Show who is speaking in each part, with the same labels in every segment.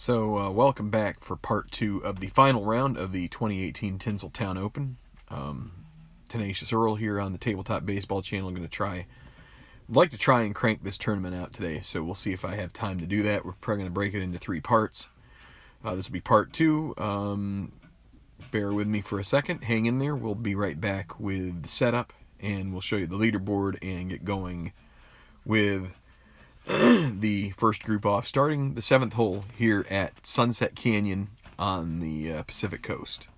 Speaker 1: Welcome back for part 2 of the final round of the 2018 Tinseltown Open. Tenacious Earl here on the Tabletop Baseball channel. I'd like to try and crank this tournament out today, so we'll see if I have time to do that. We're probably going to break it into 3 parts. This will be part 2. Bear with me for a second. Hang in there. We'll be right back with the setup, and we'll show you the leaderboard and get going with the first group off, starting the 7th hole here at Sunset Canyon on the Pacific Coast.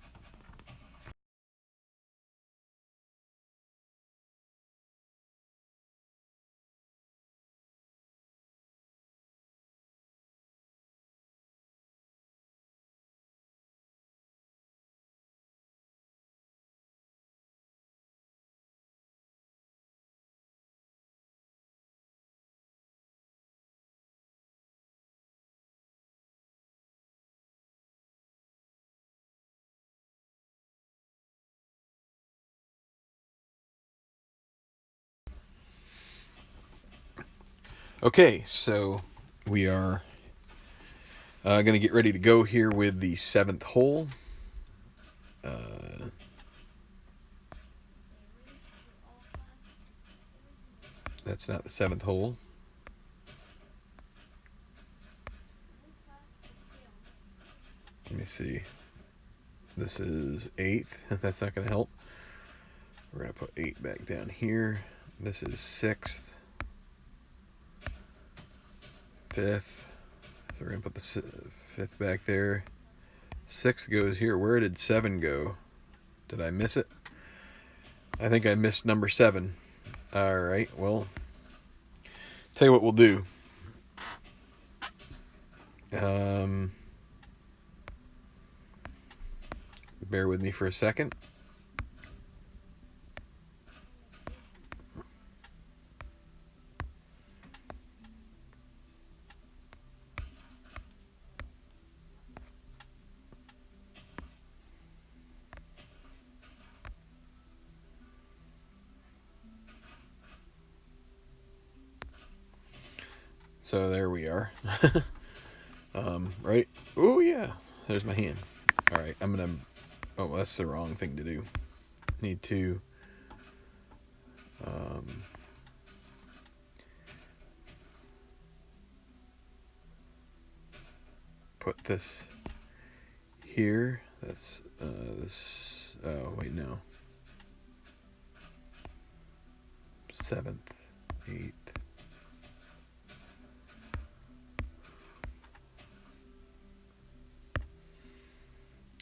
Speaker 1: Okay, so we are going to get ready to go here with the 7th hole. That's not the 7th hole. Let me see. This is 8th. That's not going to help. We're going to put 8 back down here. This is 6th. 5th. So we're going to put the 5th back there. 6th goes here. Where did 7 go? Did I miss it? I think I missed number 7. Alright, well, tell you what we'll do. Bear with me for a second. So there we are. Right? Oh yeah, there's my hand. All right, I'm gonna. Oh, that's the wrong thing to do. Need to. Put this here. That's this. Oh wait, no. 7th, 8th.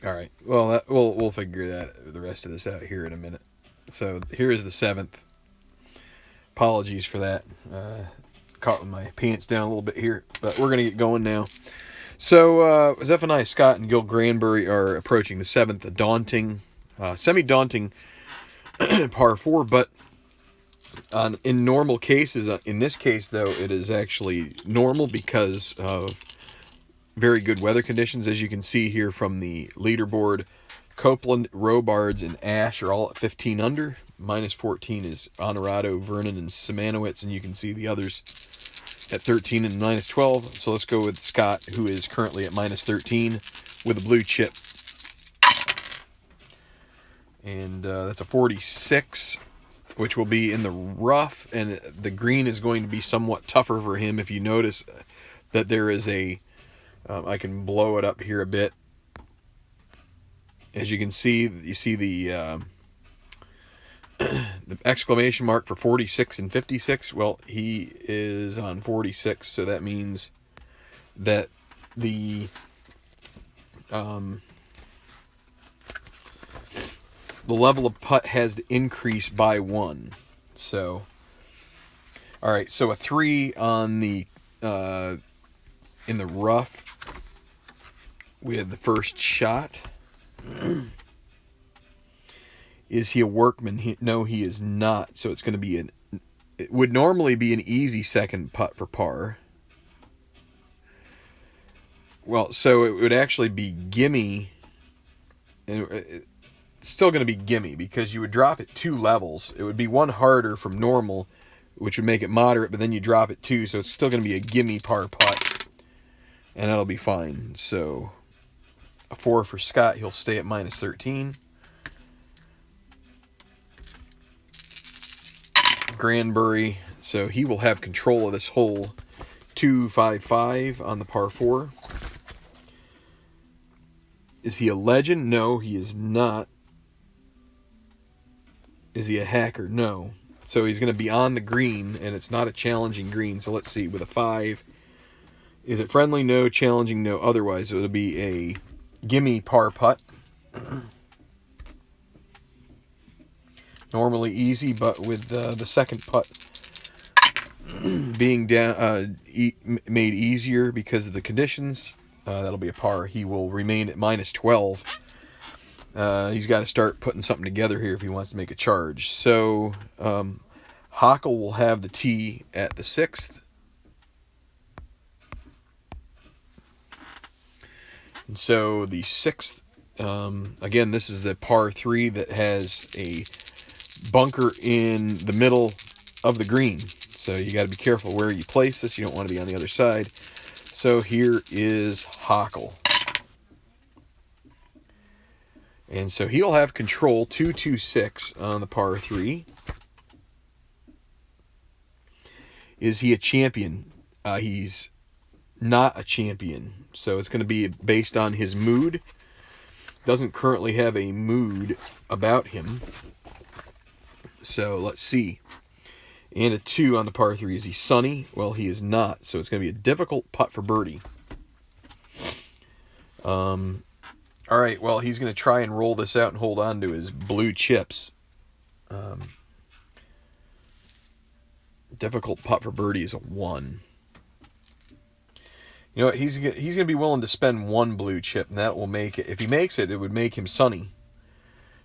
Speaker 1: All right. Well, we'll figure the rest of this out here in a minute. So here is the 7th. Apologies for that. Caught with my pants down a little bit here, but we're gonna get going now. So Zephaniah Scott and Gil Granbury are approaching the 7th, a daunting, semi-daunting par 4, but in normal cases, in this case though, it is actually normal because of very good weather conditions. As you can see here from the leaderboard, Copeland, Robards, and Ash are all at 15 under. Minus 14 is Honorado, Vernon, and Simanowitz, and you can see the others at 13 and minus 12. So let's go with Scott, who is currently at minus 13 with a blue chip. And that's a 46, which will be in the rough, and the green is going to be somewhat tougher for him. If you notice that there is a I can blow it up here a bit. As you can see, you see the exclamation mark for 46 and 56. Well, he is on 46, so that means that the level of putt has to increase by 1. So, all right. So a 3 on the in the rough with the first shot. Is he a workman? No, he is not. So it's going to be it would normally be an easy second putt for par. Well, so it would actually be gimme. It's still going to be gimme because you would drop it 2 levels. It would be 1 harder from normal, which would make it moderate, but then you drop it 2, so it's still going to be a gimme par putt. and that'll be fine. So a 4 for Scott. He'll stay at minus 13. Granbury, so he will have control of this hole. 2-5-5 on the par 4. Is he a legend? No, he is not. Is he a hacker? No. So he's going to be on the green, and it's not a challenging green. So let's see, with a 5, is it friendly? No. Challenging? No. Otherwise, it'll be a gimme par putt. Normally easy, but with the second putt being down, made easier because of the conditions, that'll be a par. He will remain at minus 12. He's got to start putting something together here if he wants to make a charge. So Hockle will have the tee at the 6th. And so the 6th, again, this is a par 3 that has a bunker in the middle of the green. So you got to be careful where you place this. You don't want to be on the other side. So here is Hockle. And so he'll have control, 2-2-6 on the par 3. Is he a champion? He's not a champion. So it's going to be based on his mood. Doesn't currently have a mood about him. So let's see. And a 2 on the par 3. Is he sunny? Well, he is not. So it's going to be a difficult putt for birdie. All right. Well, he's going to try and roll this out and hold on to his blue chips. Difficult putt for birdie is a 1. You know what? He's going to be willing to spend 1 blue chip, and that will make it. If he makes it, it would make him sunny.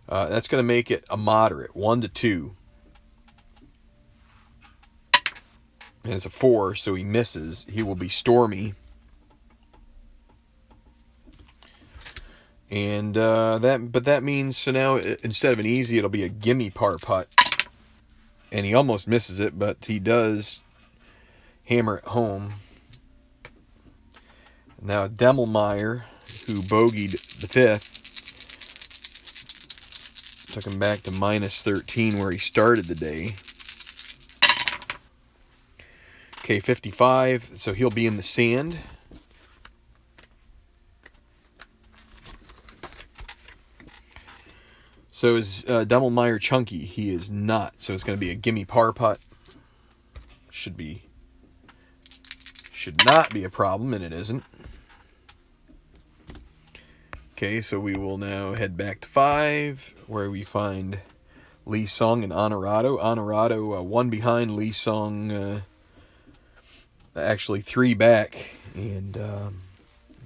Speaker 1: That's going to make it a moderate, 1-2. And it's a 4, so he misses. He will be stormy. And that means, so now instead of an easy, it'll be a gimme par putt. And he almost misses it, but he does hammer it home. Now Demmelmeyer, who bogeyed the 5th, took him back to minus 13 where he started the day. Okay, 55, so he'll be in the sand. So is Demmelmeyer chunky? He is not. So it's going to be a gimme par putt. Should not be a problem, and it isn't. Okay, so we will now head back to 5, where we find Lee Sung and Honorado. Honorado 1 behind, Lee Sung actually 3 back. And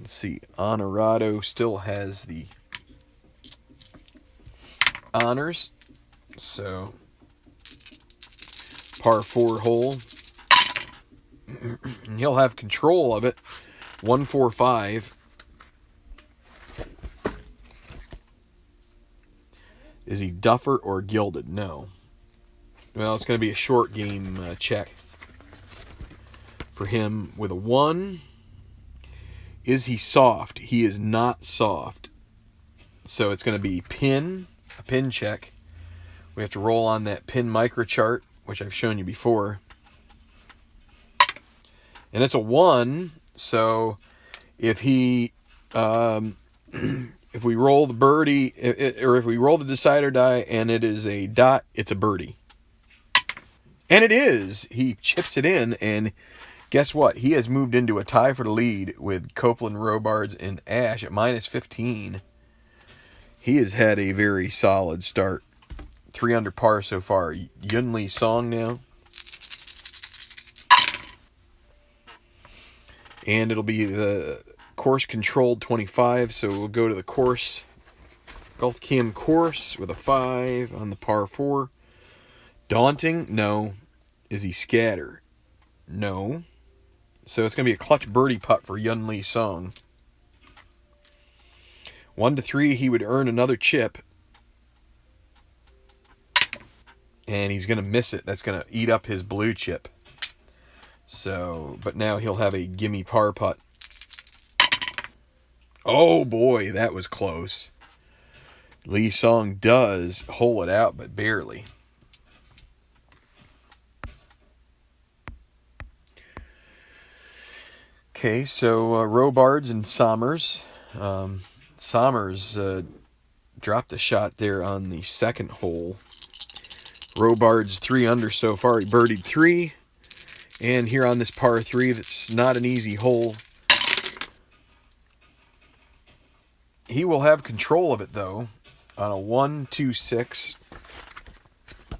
Speaker 1: let's see, Honorado still has the honors. So par 4 hole. And he'll have control of it. 1-4-5. Is he duffer or gilded? No. Well, it's going to be a short game check for him with a 1. Is he soft? He is not soft. So it's going to be a pin check. We have to roll on that pin micro chart, which I've shown you before. And it's a 1, so if he, if we roll the birdie, or if we roll the decider die and it is a dot, it's a birdie. And it is. He chips it in, and guess what? He has moved into a tie for the lead with Copeland, Robards, and Ash at minus 15. He has had a very solid start. 3 under par so far. Yun Lee Song now. And it'll be the course controlled 25, so we'll go to the course. Golf Cam course with a 5 on the par 4. Daunting? No. Is he scatter? No. So it's going to be a clutch birdie putt for Yun Lee Song. 1-3, he would earn another chip. And he's going to miss it. That's going to eat up his blue chip. So, but now he'll have a gimme par putt. Oh boy, that was close. Lee Song does hole it out, but barely. Okay, so Robards and Sommers. Sommers dropped a shot there on the second hole. Robards 3 under so far. He birdied 3. And here on this par 3, that's not an easy hole. He will have control of it, though, on a 1-2-6.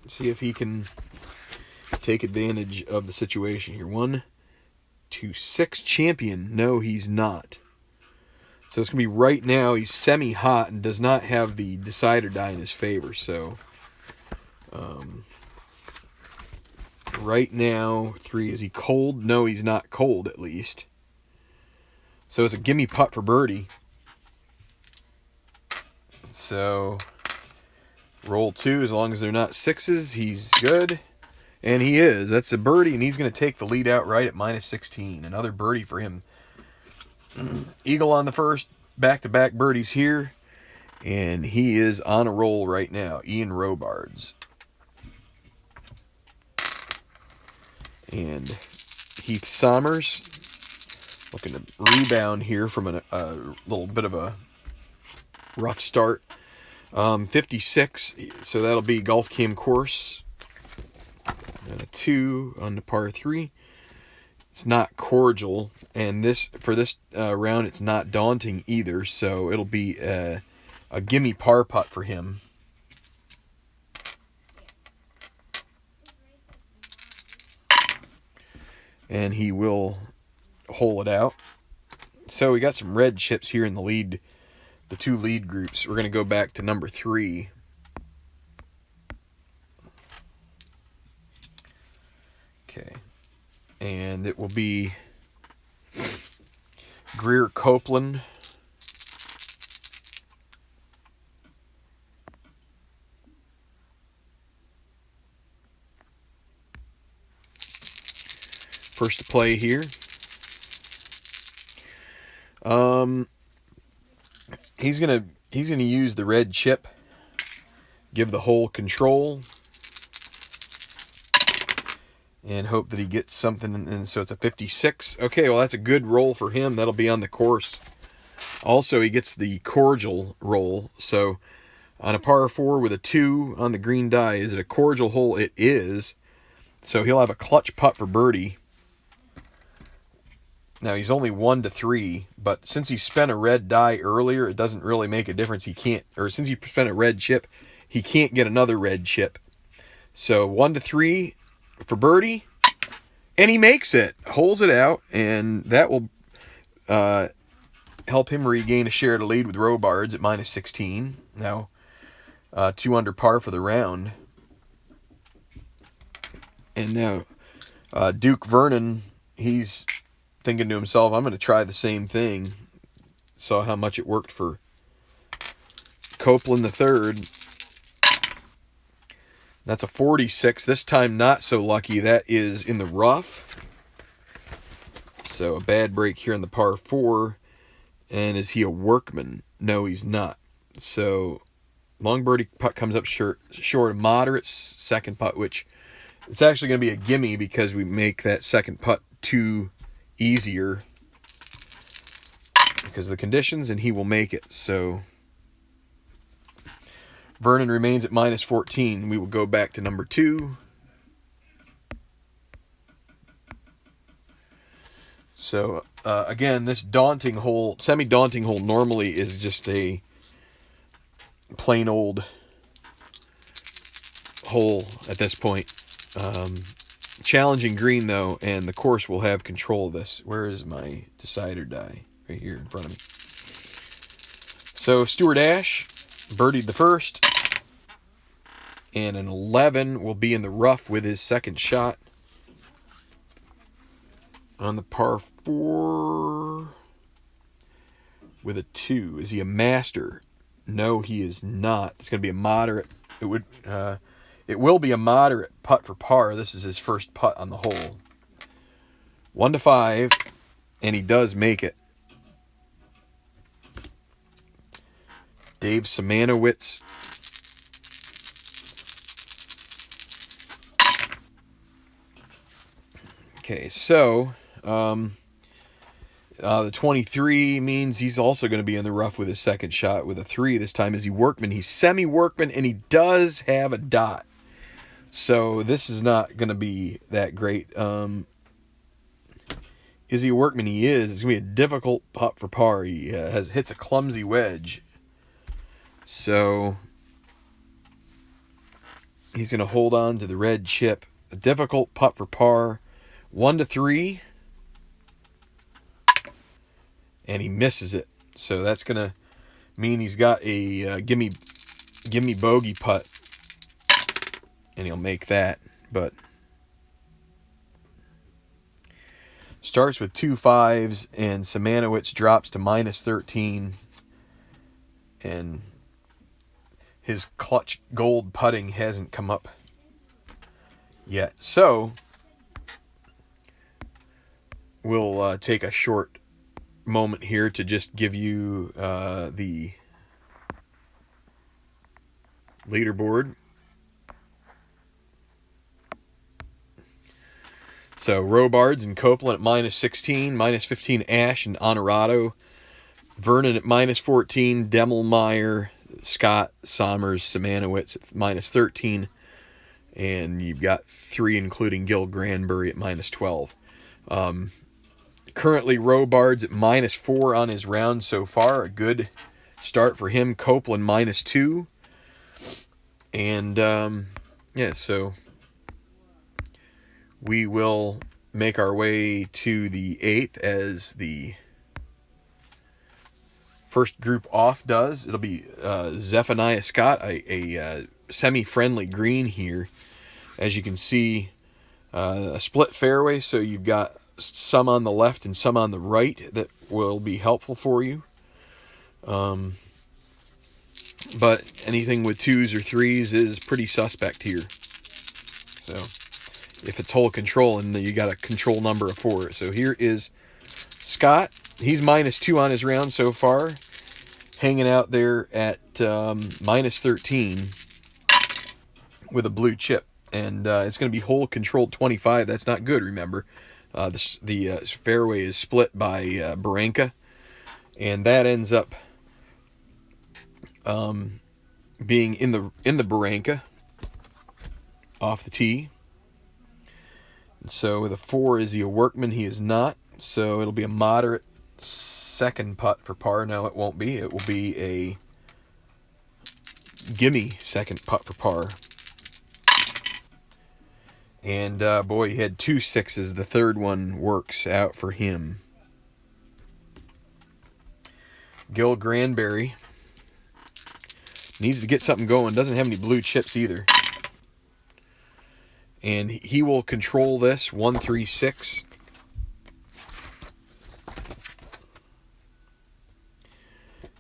Speaker 1: See if he can take advantage of the situation here. 1-2-6 champion. No, he's not. So it's going to be right now. He's semi-hot and does not have the decider die in his favor. So right now, 3. Is he cold? No, he's not cold, at least. So it's a gimme putt for birdie. So roll 2, as long as they're not 6s, he's good. And he is. That's a birdie, and he's going to take the lead outright at -16. Another birdie for him. Eagle on the first, back-to-back birdies here. And he is on a roll right now, Ian Robards. And Heath Sommers looking to rebound here from a little bit of a rough start. 56, so that'll be Golf Cam course. And a 2 on the par 3. It's not cordial, and for this round, it's not daunting either. So it'll be a gimme par putt for him. And he will hole it out. So we got some red chips here in the lead, the 2 lead groups. We're going to go back to number 3. Okay. And it will be Greer Copeland. First to play here. He's gonna use the red chip, give the hole control, and hope that he gets something. And so it's a 56. Okay, well that's a good roll for him. That'll be on the course. Also, he gets the cordial roll. So on a par 4 with a 2 on the green die, is it a cordial hole? It is. So he'll have a clutch putt for birdie. Now, he's only 1-3, but since he spent a red die earlier, it doesn't really make a difference. Since he spent a red chip, he can't get another red chip. So 1-3 for birdie, and he makes it, holds it out, and that will help him regain a share of the lead with Robards at -16. Now, 2 under par for the round. And now, Duke Vernon, he's thinking to himself, I'm going to try the same thing. Saw how much it worked for Copeland the third. That's a 46. This time not so lucky. That is in the rough. So a bad break here on the par 4. And is he a workman? No, he's not. So long birdie putt comes up short. A moderate second putt, which it's actually going to be a gimme because we make that second putt 2 easier because of the conditions, and he will make it. So Vernon remains at -14. We will go back to number 2. So again, this semi-daunting hole normally is just a plain old hole at this point. Challenging green, though, and the course will have control of this. Where is my decider die? Right here in front of me. So Stuart Ash birdied the first, and an 11 will be in the rough with his second shot. On the par 4 with a 2. Is he a master? No, he is not. It's going to be a moderate. It will be a moderate putt for par. This is his first putt on the hole. 1-5, and he does make it. Dave Simanowicz. Okay, so the 23 means he's also going to be in the rough with his second shot with a 3 this time. Is he workman? He's semi-workman, and he does have a dot. So this is not going to be that great. Is he a workman? He is. It's going to be a difficult putt for par. He hits a clumsy wedge. So he's going to hold on to the red chip. A difficult putt for par. 1 to 3. And he misses it. So that's going to mean he's got a gimme bogey putt. And he'll make that. But starts with 2 5s, and Simanowicz drops to minus 13. And his clutch gold putting hasn't come up yet. So we'll take a short moment here to just give you the leaderboard. So Robards and Copeland at minus 16, minus 15 Ash and Honorado, Vernon at minus 14, Demmelmeyer, Scott, Sommers, Simanowicz at minus 13, and you've got 3 including Gil Granbury at minus 12. Currently Robards at minus 4 on his round so far, a good start for him. Copeland minus 2, and so we will make our way to the 8th as the first group off does. It'll be Zephaniah Scott, a semi-friendly green here. As you can see, a split fairway, so you've got some on the left and some on the right that will be helpful for you. But anything with 2s or 3s is pretty suspect here. So if it's hole control, and you got a control number of 4. So here is Scott. He's minus 2 on his round so far, hanging out there at minus 13 with a blue chip. And it's going to be hole controlled 25. That's not good, remember. The fairway is split by Barranca, and that ends up being in the Barranca off the tee. And so with a 4, is he a workman? He is not. So it'll be a moderate second putt for par. No, it won't be. It will be a gimme second putt for par. And boy, he had 2 6s. The third one works out for him. Gil Granbury needs to get something going. Doesn't have any blue chips either. And he will control this 1 3 6.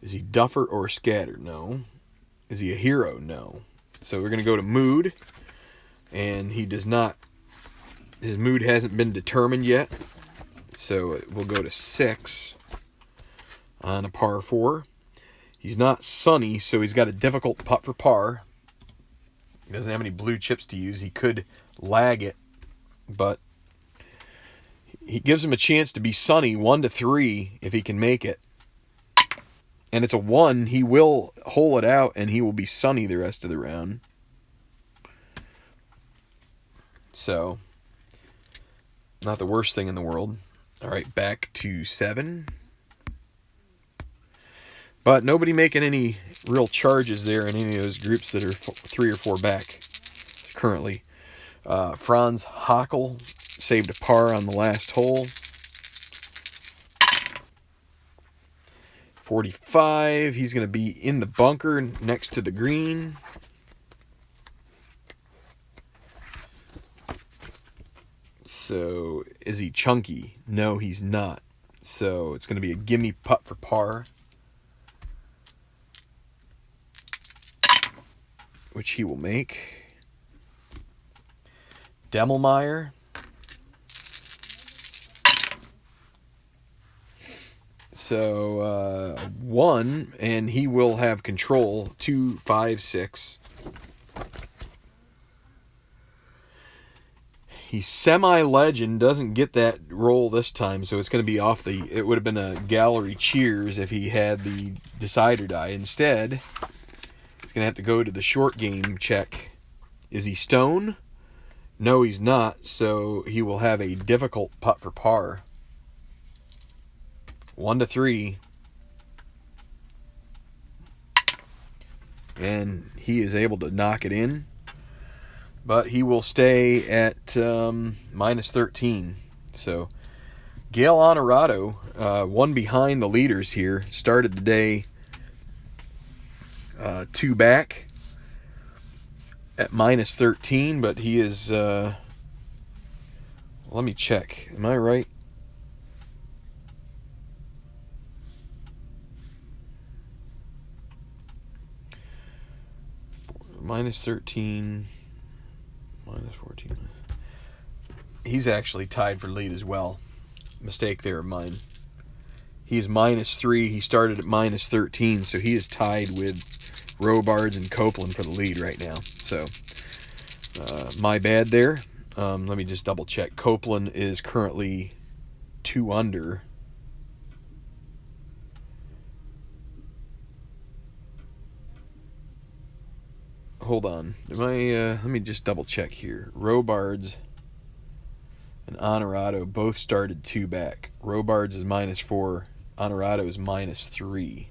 Speaker 1: Is he duffer or scatter? No. Is he a hero? No. So we're going to go to mood. And he does not. His mood hasn't been determined yet. So we'll go to 6 on a par 4. He's not sunny, so he's got a difficult putt for par. He doesn't have any blue chips to use. He could lag it, but he gives him a chance to be sunny 1 to 3 if he can make it. And it's a 1. He will hole it out, and he will be sunny the rest of the round. So, not the worst thing in the world. All right, back to 7. But nobody making any real charges there in any of those groups that are 3 or 4 back currently. Franz Hockel saved a par on the last hole. 45, he's going to be in the bunker next to the green. So, is he chunky? No, he's not. So, it's going to be a gimme putt for par, which he will make. Demmelmeyer. So 1, and he will have control. 2, 5, 6. He's semi-legend, doesn't get that roll this time, so it's going to be off the... It would have been a gallery cheers if he had the decider die. Instead, he's going to have to go to the short game check. Is he stone? No, he's not, so he will have a difficult putt for par. 1 to 3. And he is able to knock it in. But he will stay at minus 13. So, Gail Honorado, one behind the leaders here, started the day 2 back at minus 13, but he is, let me check. Am I right? Minus 13... Minus 14. He's actually tied for lead as well. Mistake there of mine. He's minus 3. He started at minus 13, so he is tied with Robards and Copeland for the lead right now. So, my bad there. Let me just double check. Copeland is currently 2 under. Hold on. Let me just double check here. Robards and Honorado both started 2 back. Robards is minus 4. Honorado is minus 3.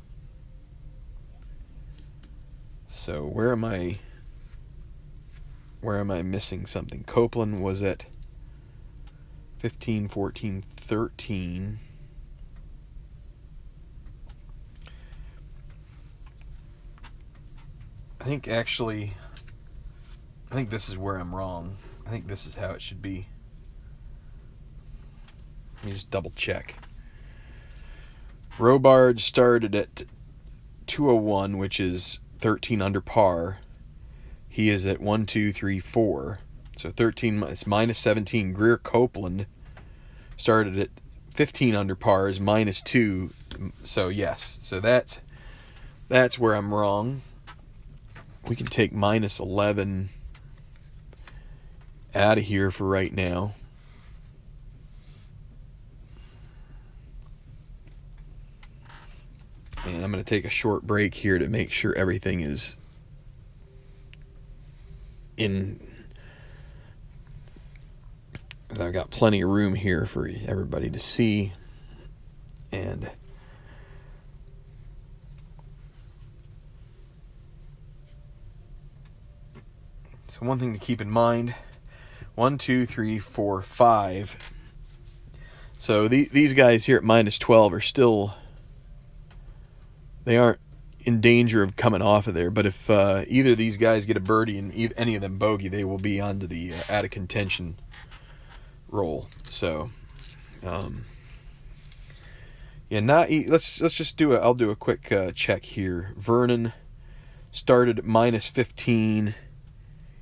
Speaker 1: So where am I missing something? Copeland was at 15, 14, 13. I think this is where I'm wrong. I think this is how it should be. Let me just double check. Robards started at 201, which is 13 under par. He is at 1, 2, 3, 4. So 13, it's minus 17. Greer Copeland started at 15 under par, is minus 2. So yes, so that's where I'm wrong. We can take minus 11 out of here for right now. And I'm going to take a short break here to make sure everything is in. And I've got plenty of room here for everybody to see. And so one thing to keep in mind, 1, 2, 3, 4, 5. So these guys here at minus 12 are still, they aren't in danger of coming off of there. But if either of these guys get a birdie and any of them bogey, they will be onto the out of contention roll. So, yeah, let's just do I'll do a quick check here. Vernon started at minus 15.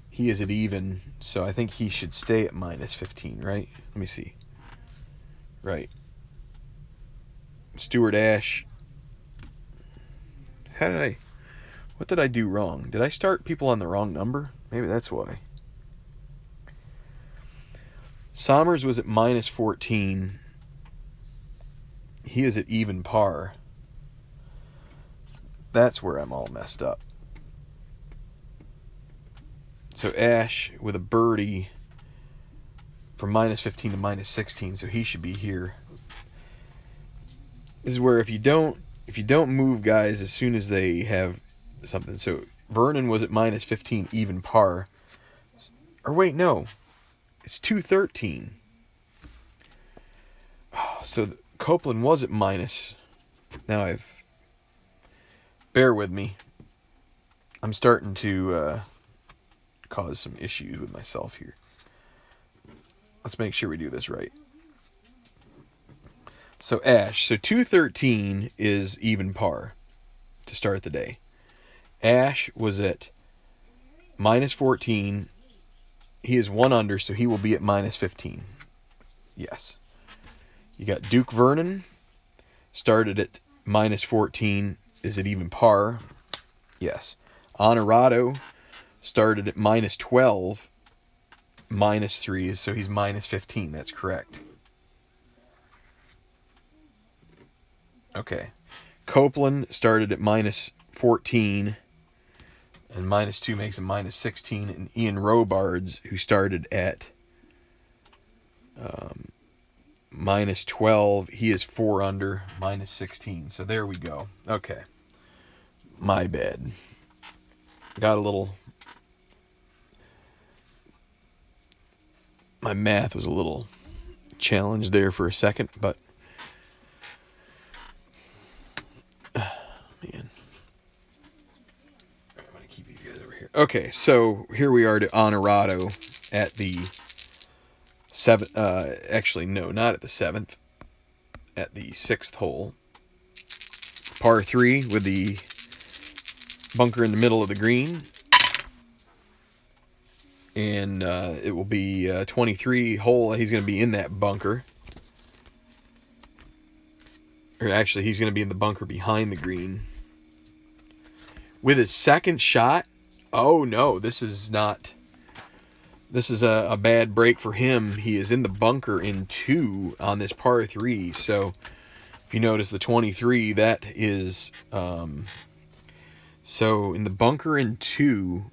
Speaker 1: He is at even, so I think he should stay at minus 15, right? Let me see. Right. Stuart Ash. What did I do wrong? Did I start people on the wrong number? Maybe that's why. Sommers was at minus 14. He is at even par. That's where I'm all messed up. So Ash with a birdie from minus 15 to minus 16, so he should be here. This is where if you don't move guys as soon as they have something. So Vernon was at minus 15 even par. Or wait, no. It's 213. Oh, so Copeland was at minus. Now bear with me. I'm starting to cause some issues with myself here. Let's make sure we do this right. So Ash, so 213 is even par to start the day. Ash was at minus 14. He is 1 under, so he will be at minus 15. Yes. You got Duke Vernon, started at minus 14. Is it even par? Yes. Honorado started at minus 12, minus 3, so he's minus 15. That's correct. Okay. Copeland started at minus 14, and minus 2 makes him minus 16. And Ian Robards, who started at minus 12, he is 4 under, minus 16. So there we go. Okay. My bad. Got a little... My math was a little challenged there for a second, but... Man. I'm going to keep these guys over here. Okay, so here we are to Honorado at the 7th. Actually, no, not at the 7th. At the 6th hole. Par 3 with the bunker in the middle of the green. And it will be 23 hole. He's going to be in that bunker. Or actually, he's going to be in the bunker behind the green. With his second shot, oh no, this is not... This is a bad break for him. He is in the bunker in 2 on this par 3. So, if you notice the 23, that is... so, in the bunker in 2,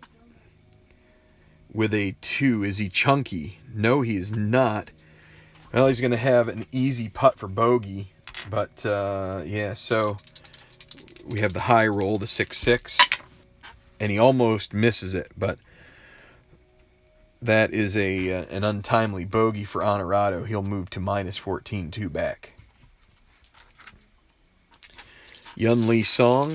Speaker 1: with a 2, is he chunky? No, he is not. Well, he's going to have an easy putt for bogey. But, yeah, so we have the high roll, the 6-6. And he almost misses it, but... That is an untimely bogey for Honorado. He'll move to minus 14, 2 back. Yun Lee Song.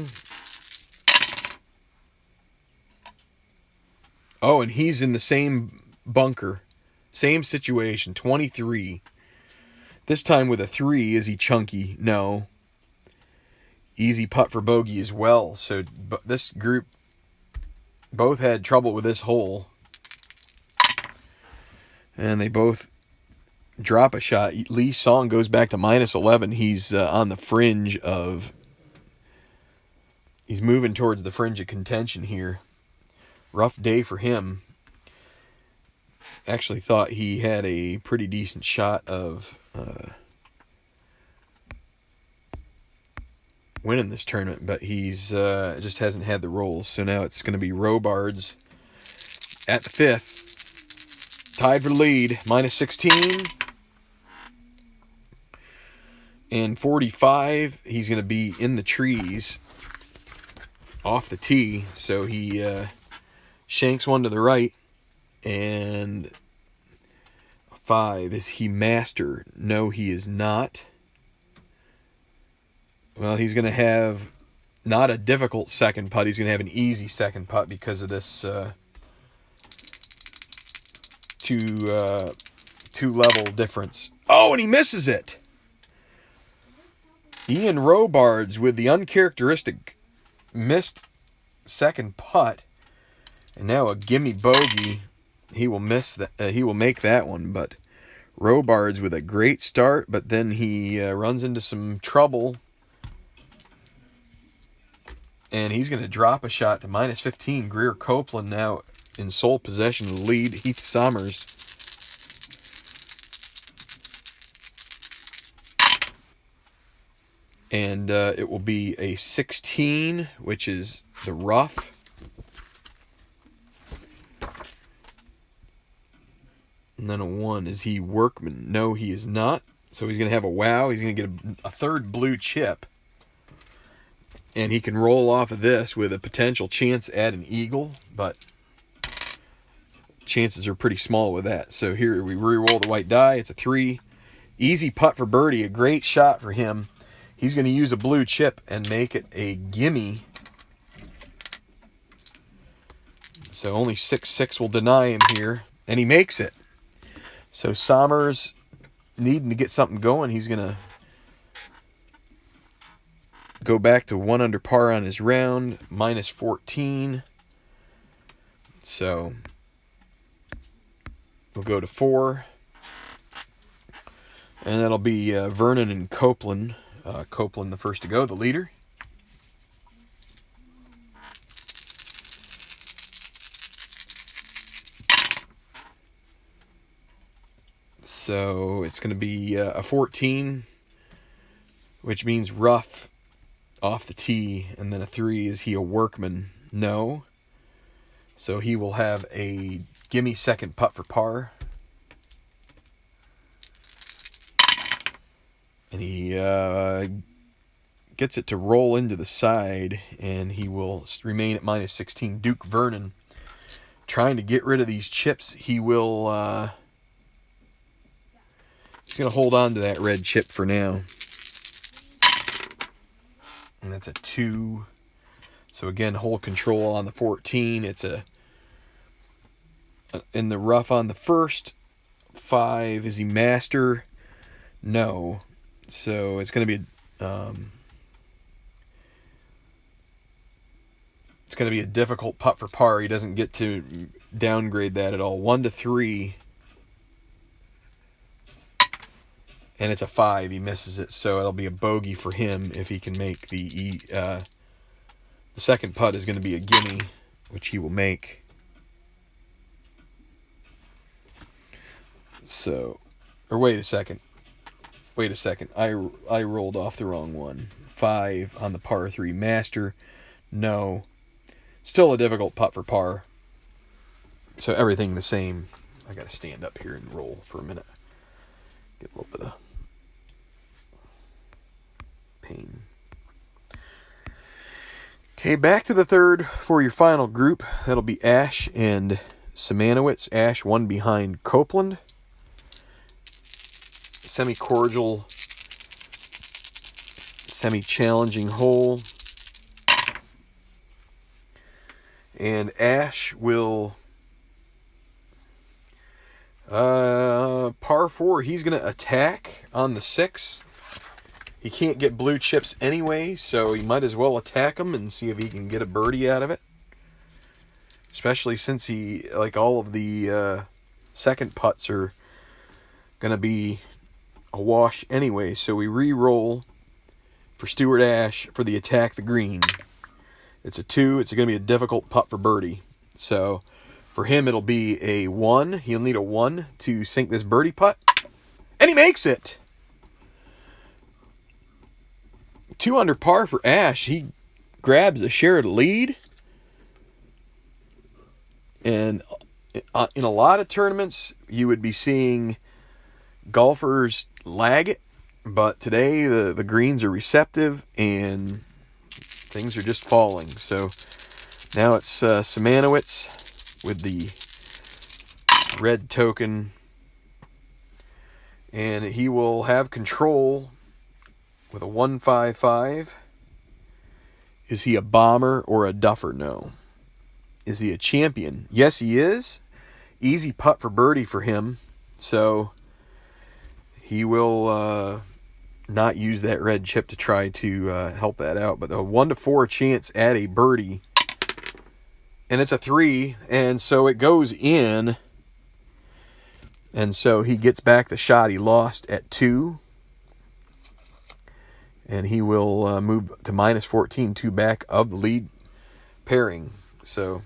Speaker 1: Oh, and he's in the same bunker. Same situation, 23. This time with a 3. Is he chunky? No. Easy putt for bogey as well. So this group both had trouble with this hole. And they both drop a shot. Lee Song goes back to minus 11. He's on the fringe of... He's moving towards the fringe of contention here. Rough day for him. Actually thought he had a pretty decent shot of winning this tournament, but he's just hasn't had the rolls. So now it's going to be Robards at the 5th. Tied for the lead, minus 16. And 45, he's going to be in the trees off the tee. So he shanks one to the right. And 5, is he master? No, he is not. Well, he's going to have not a difficult second putt. He's going to have an easy second putt because of this... two level difference. Oh, and he misses it. Ian Robards with the uncharacteristic missed second putt, and now a gimme bogey. He will miss that. He will make that one, but Robards with a great start, but then he runs into some trouble, and he's going to drop a shot to minus 15. Greer Copeland now in sole possession of the lead. Heath Sommers. And it will be a 16, which is the rough. And then a 1. Is he Workman? No, he is not. So he's going to have a wow. He's going to get a third blue chip. And he can roll off of this with a potential chance at an eagle, but... chances are pretty small with that. So here we re-roll the white die. It's a 3. Easy putt for birdie. A great shot for him. He's going to use a blue chip and make it a gimme. So only 6-6 will deny him here. And he makes it. So Sommers needing to get something going. He's going to go back to 1 under par on his round. Minus 14. So... we'll go to 4. And that'll be Vernon and Copeland. Copeland the first to go, the leader. So it's going to be a 14, which means rough off the tee, and then a 3. Is he a workman? No. So he will have a gimme second putt for par. And he gets it to roll into the side, and he will remain at minus 16. Duke Vernon trying to get rid of these chips. He will... he's going to hold on to that red chip for now. And that's a 2. So again, hold control on the 14. It's in the rough on the first. 5. Is he master? No. So it's going to be it's going to be a difficult putt for par. He doesn't get to downgrade that at all. 1 to 3. And it's a 5. He misses it, so it'll be a bogey for him if he can make the second putt is going to be a gimme, which he will make. So, or wait a second. I rolled off the wrong one. 5 on the par 3 master. No. Still a difficult putt for par. So everything the same. I got to stand up here and roll for a minute. Get a little bit of pain. Okay, back to the third for your final group. That'll be Ash and Simanowitz. Ash 1 behind Copeland. Semi-cordial, semi-challenging hole. And Ash will par 4. He's going to attack on the 6. He can't get blue chips anyway, so he might as well attack him and see if he can get a birdie out of it. Especially since he, like all of the second putts are going to be a wash anyway. So we re-roll for Stuart Ash for the attack the green. It's a 2. It's going to be a difficult putt for birdie. So for him, it'll be a 1. He'll need a 1 to sink this birdie putt. And he makes it! 2 under par for Ash. He grabs a shared lead. And in a lot of tournaments, you would be seeing golfers lag it. But today, the greens are receptive and things are just falling. So now it's Simanowitz with the red token. And he will have control with a 155. Is he a bomber or a duffer? No. Is he a champion? Yes, he is. Easy putt for birdie for him. So he will not use that red chip to try to help that out. But the 1 to 4 chance at a birdie. And it's a 3. And so it goes in. And so he gets back the shot he lost at 2. And he will move to minus 14, 2 back of the lead pairing. So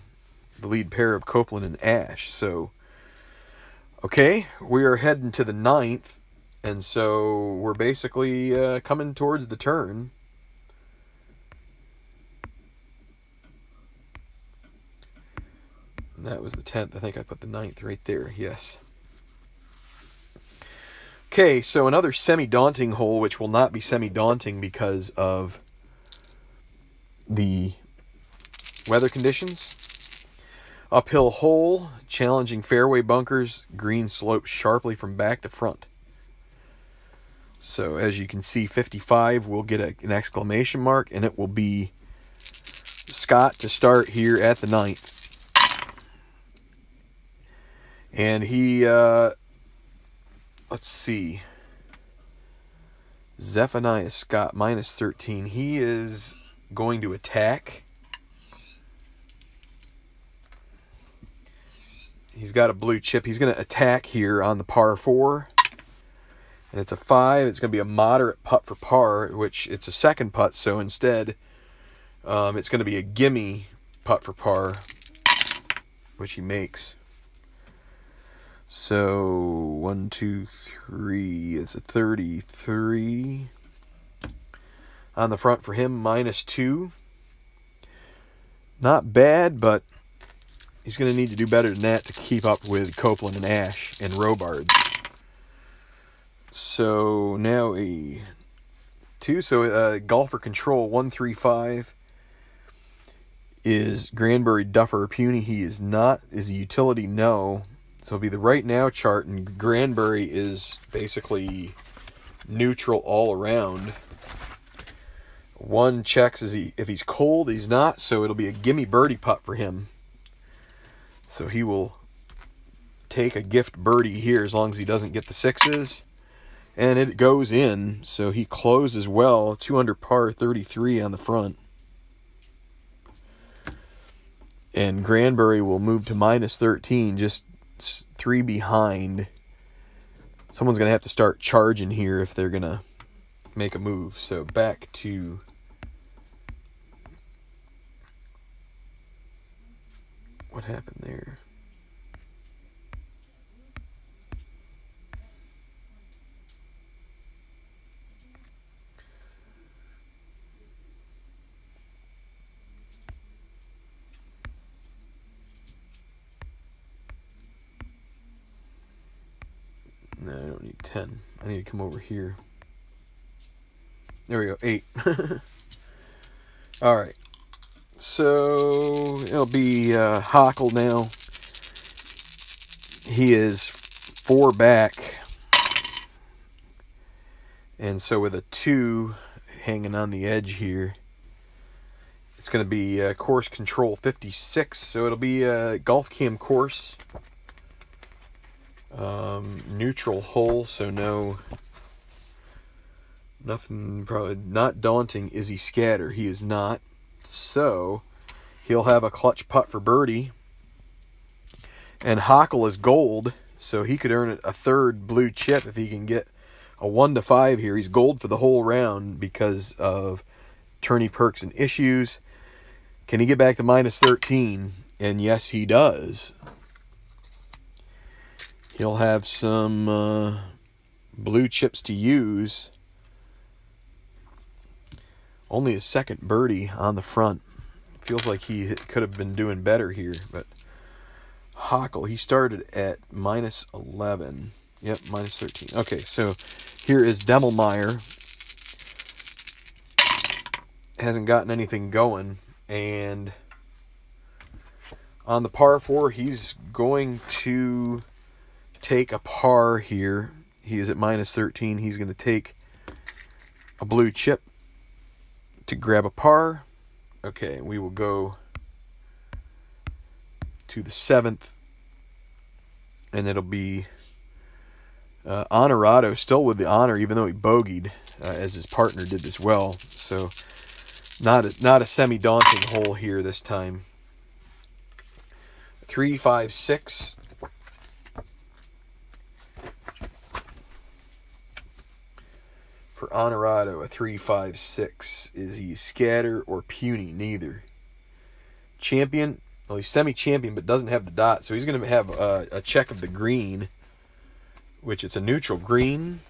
Speaker 1: the lead pair of Copeland and Ash. So, okay, we are heading to the 9th. And so we're basically coming towards the turn. And that was the 10th. I think I put the 9th right there. Yes. Okay, so another semi-daunting hole, which will not be semi-daunting because of the weather conditions. Uphill hole, challenging fairway bunkers, green slopes sharply from back to front. So as you can see, 55 will get an exclamation mark, and it will be Scott to start here at the 9th. And he... let's see. Zephaniah Scott, minus 13. He is going to attack. He's got a blue chip. He's going to attack here on the par 4. And it's a 5. It's going to be a moderate putt for par, which it's a second putt, so instead it's going to be a gimme putt for par, which he makes. So 1, 2, 3. It's a 33 on the front for him, -2. Not bad, but he's going to need to do better than that to keep up with Copeland and Ash and Robards. So now a 2. So golfer control 135 is Granbury, Duffer, Puny. He is not. Is a utility? No. So it'll be the right now chart, and Granbury is basically neutral all around. 1 checks if he's cold. He's not. So it'll be a gimme birdie putt for him. So he will take a gift birdie here as long as he doesn't get the 6s. And it goes in, so he closes well. 2 under par, 33 on the front. And Granbury will move to -13, just 3 behind. Someone's going to have to start charging here if they're going to make a move. So back to what happened there. No, I don't need 10. I need to come over here. There we go, 8. All right. So it'll be Hockle now. He is 4 back. And so with a 2 hanging on the edge here, it's going to be course control 56. So it'll be a golf cam course. Neutral hole, so nothing, probably not daunting. Is he scatter? He is not. So he'll have a clutch putt for birdie. And Hockle is gold, so he could earn a 3rd blue chip if he can get a 1 to 5 here. He's gold for the whole round because of tourney perks and issues. Can he get back to -13? And yes, he does. He'll have some blue chips to use. Only a 2nd birdie on the front. Feels like he could have been doing better here, but Hockle, he started at -11. Yep, -13. Okay, so here is Demelmeyer. Hasn't gotten anything going, and on the par 4, he's going to take a par here. He is at -13. He's going to take a blue chip to grab a par. Okay, we will go to the 7th, and it'll be Honorado still with the honor, even though he bogeyed, as his partner did as well. So not a semi-daunting hole here this time. 3, 5, 6. For Honorado, a 3, 5, 6. Is he scatter or puny? Neither. Champion. Well, he's semi-champion, but doesn't have the dot, so he's going to have a check of the green, which it's a neutral green.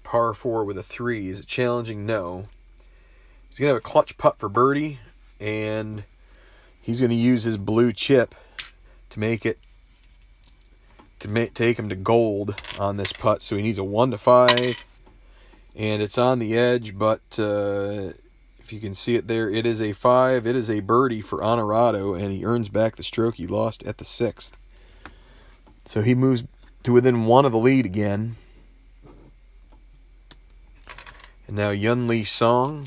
Speaker 1: Par 4 with a 3. Is it challenging? No. He's going to have a clutch putt for birdie, and he's going to use his blue chip to make it, take him to gold on this putt. So he needs a 1 to 5, and it's on the edge, but if you can see it there, it is a 5. It is a birdie for Honorado, and he earns back the stroke he lost at the 6th. So he moves to within 1 of the lead again. And now Yun Lee Song.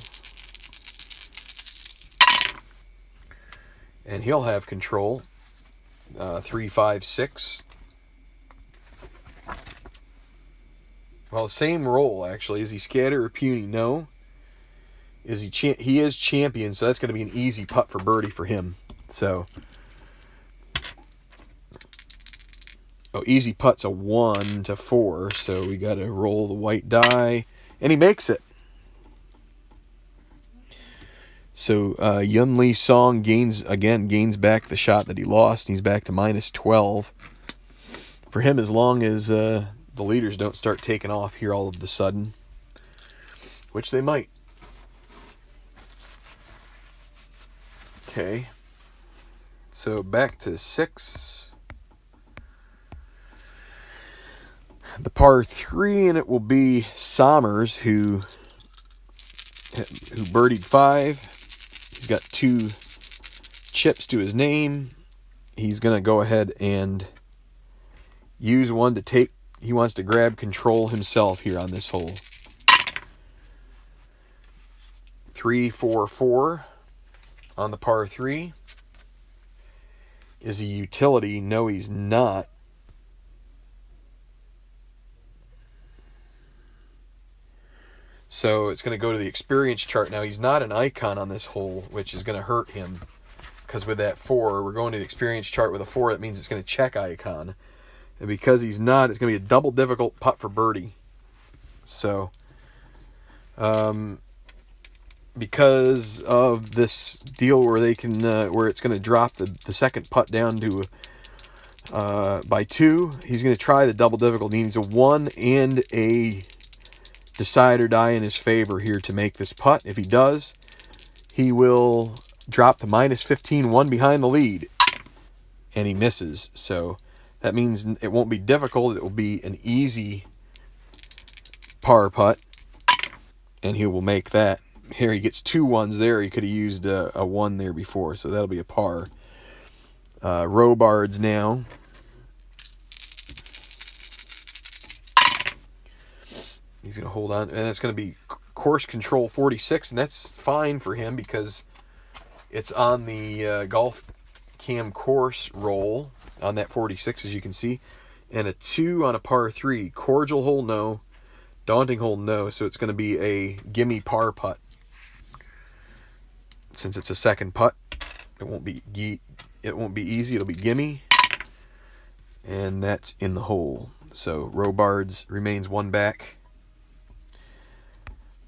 Speaker 1: And he'll have control. 3, 5, 6. Well, same roll, actually. Is he scatter or puny? No. Is he is champion, so that's going to be an easy putt for birdie for him. So Oh, easy putt's a 1 to 4, so we got to roll the white die, and he makes it. So Yun Lee Song gains back the shot that he lost, and he's back to minus 12. For him, as long as the leaders don't start taking off here all of a sudden, which they might. Okay, so back to 6. The par 3, and it will be Sommers who birdied 5. He's got 2 chips to his name. He's going to go ahead and use one to take. He wants to grab control himself here on this hole. 3, 4, 4 on the par 3. Is he utility? No, he's not. So it's going to go to the experience chart. Now, he's not an icon on this hole, which is going to hurt him. Because with that 4, we're going to the experience chart with a 4. That means it's going to check icon. And because he's not, it's going to be a double difficult putt for birdie. So, because of this deal where they can, where it's going to drop the second putt down to by 2, he's going to try the double difficult. He needs a 1 and a decide or die in his favor here to make this putt. If he does, he will drop to minus 15, 1 behind the lead, and he misses. So that means it won't be difficult. It will be an easy par putt, and he will make that. Here he gets 2 1s there. He could have used a 1 there before, so that'll be a par. Robards now. He's going to hold on, and it's going to be course control 46, and that's fine for him because it's on the golf cam course roll on that 46, as you can see, and a 2 on a par 3. Cordial hole, no. Daunting hole, no. So it's going to be a gimme par putt. Since it's a second putt, it won't be easy. It'll be gimme, and that's in the hole. So Robards remains 1 back.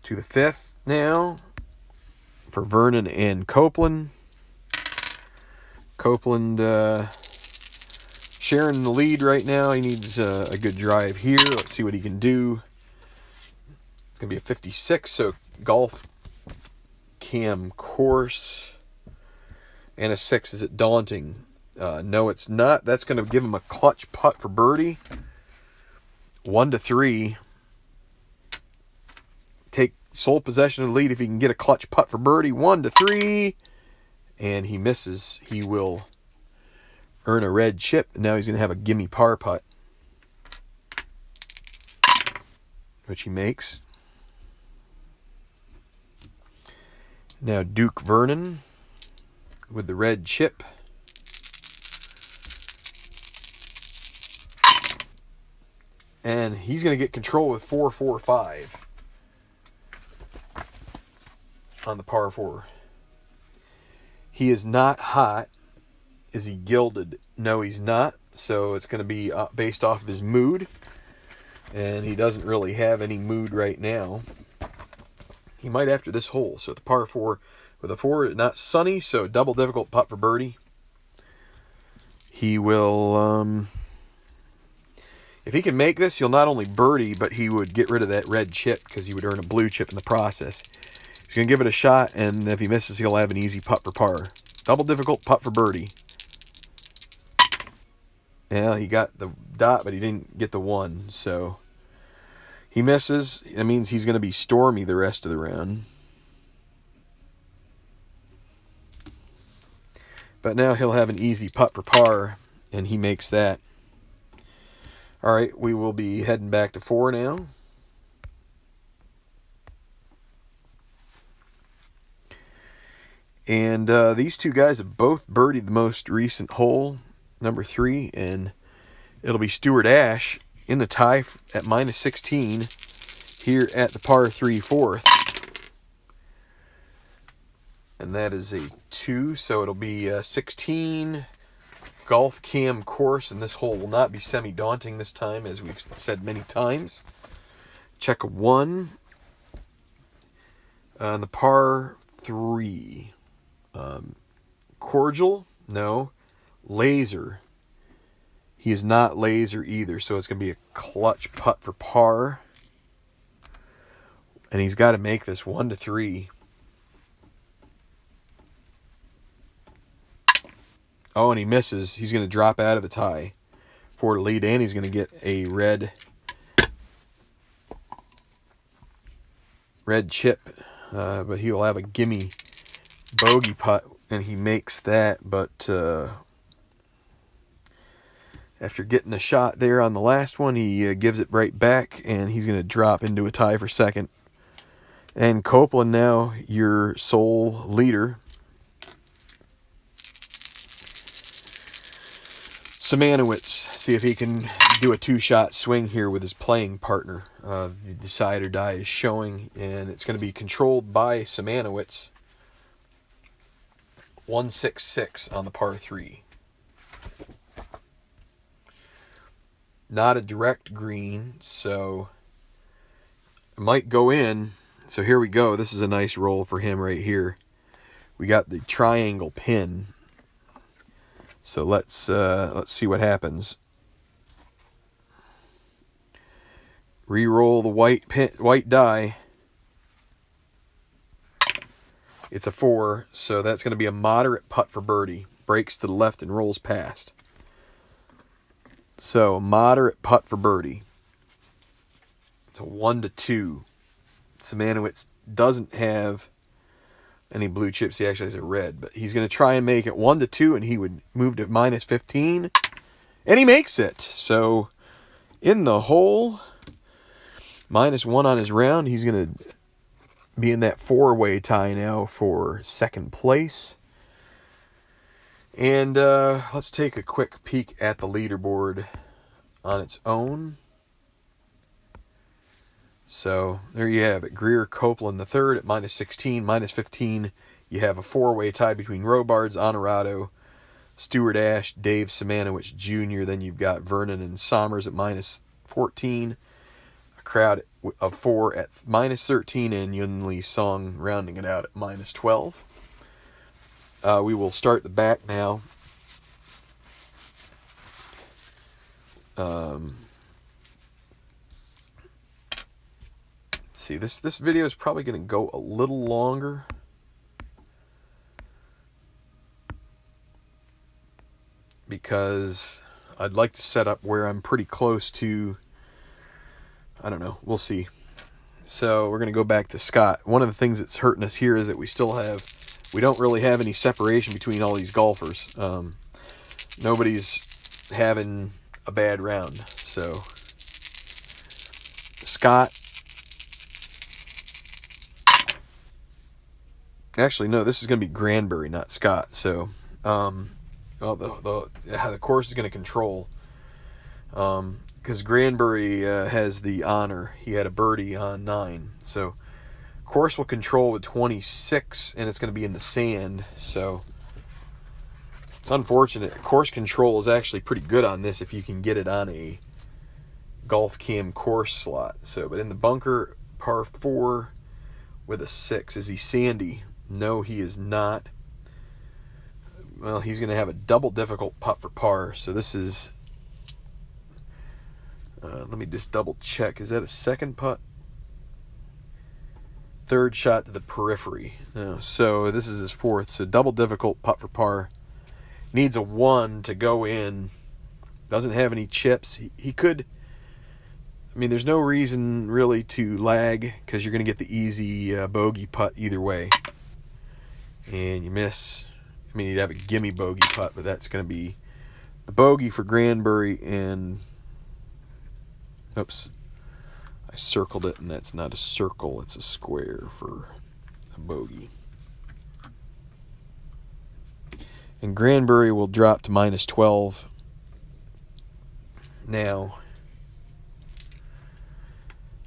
Speaker 1: To the 5th now for Vernon and Copeland. Copeland sharing the lead right now. He needs a good drive here. Let's see what he can do. It's going to be a 56, so golf cam course. And a 6. Is it daunting? No, it's not. That's going to give him a clutch putt for birdie. 1 to 3. Take sole possession of the lead if he can get a clutch putt for birdie. 1 to 3. And he misses. He will earn a red chip. Now he's going to have a gimme par putt, which he makes. Now Duke Vernon with the red chip. And he's going to get control with 4-4-5 on the par 4. He is not hot. Is he gilded? No, he's not. So it's going to be based off of his mood. And he doesn't really have any mood right now. He might after this hole. So the par 4 with a 4, not sunny, so double difficult putt for birdie. He will, if he can make this, he'll not only birdie, but he would get rid of that red chip because he would earn a blue chip in the process. He's going to give it a shot, and if he misses, he'll have an easy putt for par. Double difficult putt for birdie. Yeah, he got the dot, but he didn't get the 1, so he misses. That means he's going to be stormy the rest of the round. But now he'll have an easy putt for par, and he makes that. All right, we will be heading back to 4 now. And these two guys have both birdied the most recent hole, number 3, and it'll be Stuart Ash in the tie at minus 16 here at the par 3 4th. And that is a 2, so it'll be 16 golf cam course, and this hole will not be semi-daunting this time, as we've said many times. Check a 1 on the par 3. Cordial? No. Laser. He is not laser either, so it's going to be a clutch putt for par. And he's got to make this 1-3. Oh, and he misses. He's going to drop out of the tie for the lead, and he's going to get a red chip. But he will have a gimme bogey putt, and he makes that. But after getting a shot there on the last one, he gives it right back, and he's going to drop into a tie for second. And Copeland now your sole leader. Simanowicz, see if he can do a 2-shot swing here with his playing partner. The decide or die is showing, and it's going to be controlled by Simanowicz. 166 on the par 3. Not a direct green, so it might go in. So here we go. This is a nice roll for him right here. We got the triangle pin. So let's see what happens. Re-roll the white die. It's a 4, so that's going to be a moderate putt for birdie. Breaks to the left and rolls past. So moderate putt for birdie. It's a 1-2. Simanowicz doesn't have any blue chips. He actually has a red, but he's going to try and make it 1-2, and he would move to -15, and he makes it. So in the hole, -1 on his round. He's going to be in that 4-way tie now for second place. And let's take a quick peek at the leaderboard on its own. So there you have it. Greer, Copeland the third at -16, -15. You have a 4-way tie between Robards, Honorado, Stuart Ash, Dave Simanowicz Jr. Then you've got Vernon and Sommers at -14. A crowd of 4 at -13, and Yun Lee Song rounding it out at -12. We will start the back now. See, this video is probably going to go a little longer. Because I'd like to set up where I'm pretty close to, I don't know, we'll see. So we're going to go back to Scott. One of the things that's hurting us here is that we don't really have any separation between all these golfers. Nobody's having a bad round. So Scott, actually no, this is going to be Granbury, not Scott. So the course is going to control, because Granbury has the honor. He had a birdie on 9, so course will control with 26, and it's going to be in the sand. So it's unfortunate. Course control is actually pretty good on this if you can get it on a golf cam course slot. So, but in the bunker, par 4 with a 6. Is he sandy? No, he is not. Well, he's going to have a double difficult putt for par. So this is, let me just double check. Is that a second putt? Third shot to the periphery. No, so this is his 4th. So double difficult putt for par. Needs a 1 to go in. Doesn't have any chips. He could, I mean, there's no reason really to lag, because you're going to get the easy bogey putt either way. And you miss. I mean, you'd have a gimme bogey putt, but that's going to be the bogey for Granbury. And oops, I circled it, and that's not a circle, it's a square for a bogey. And Granbury will drop to -12 now.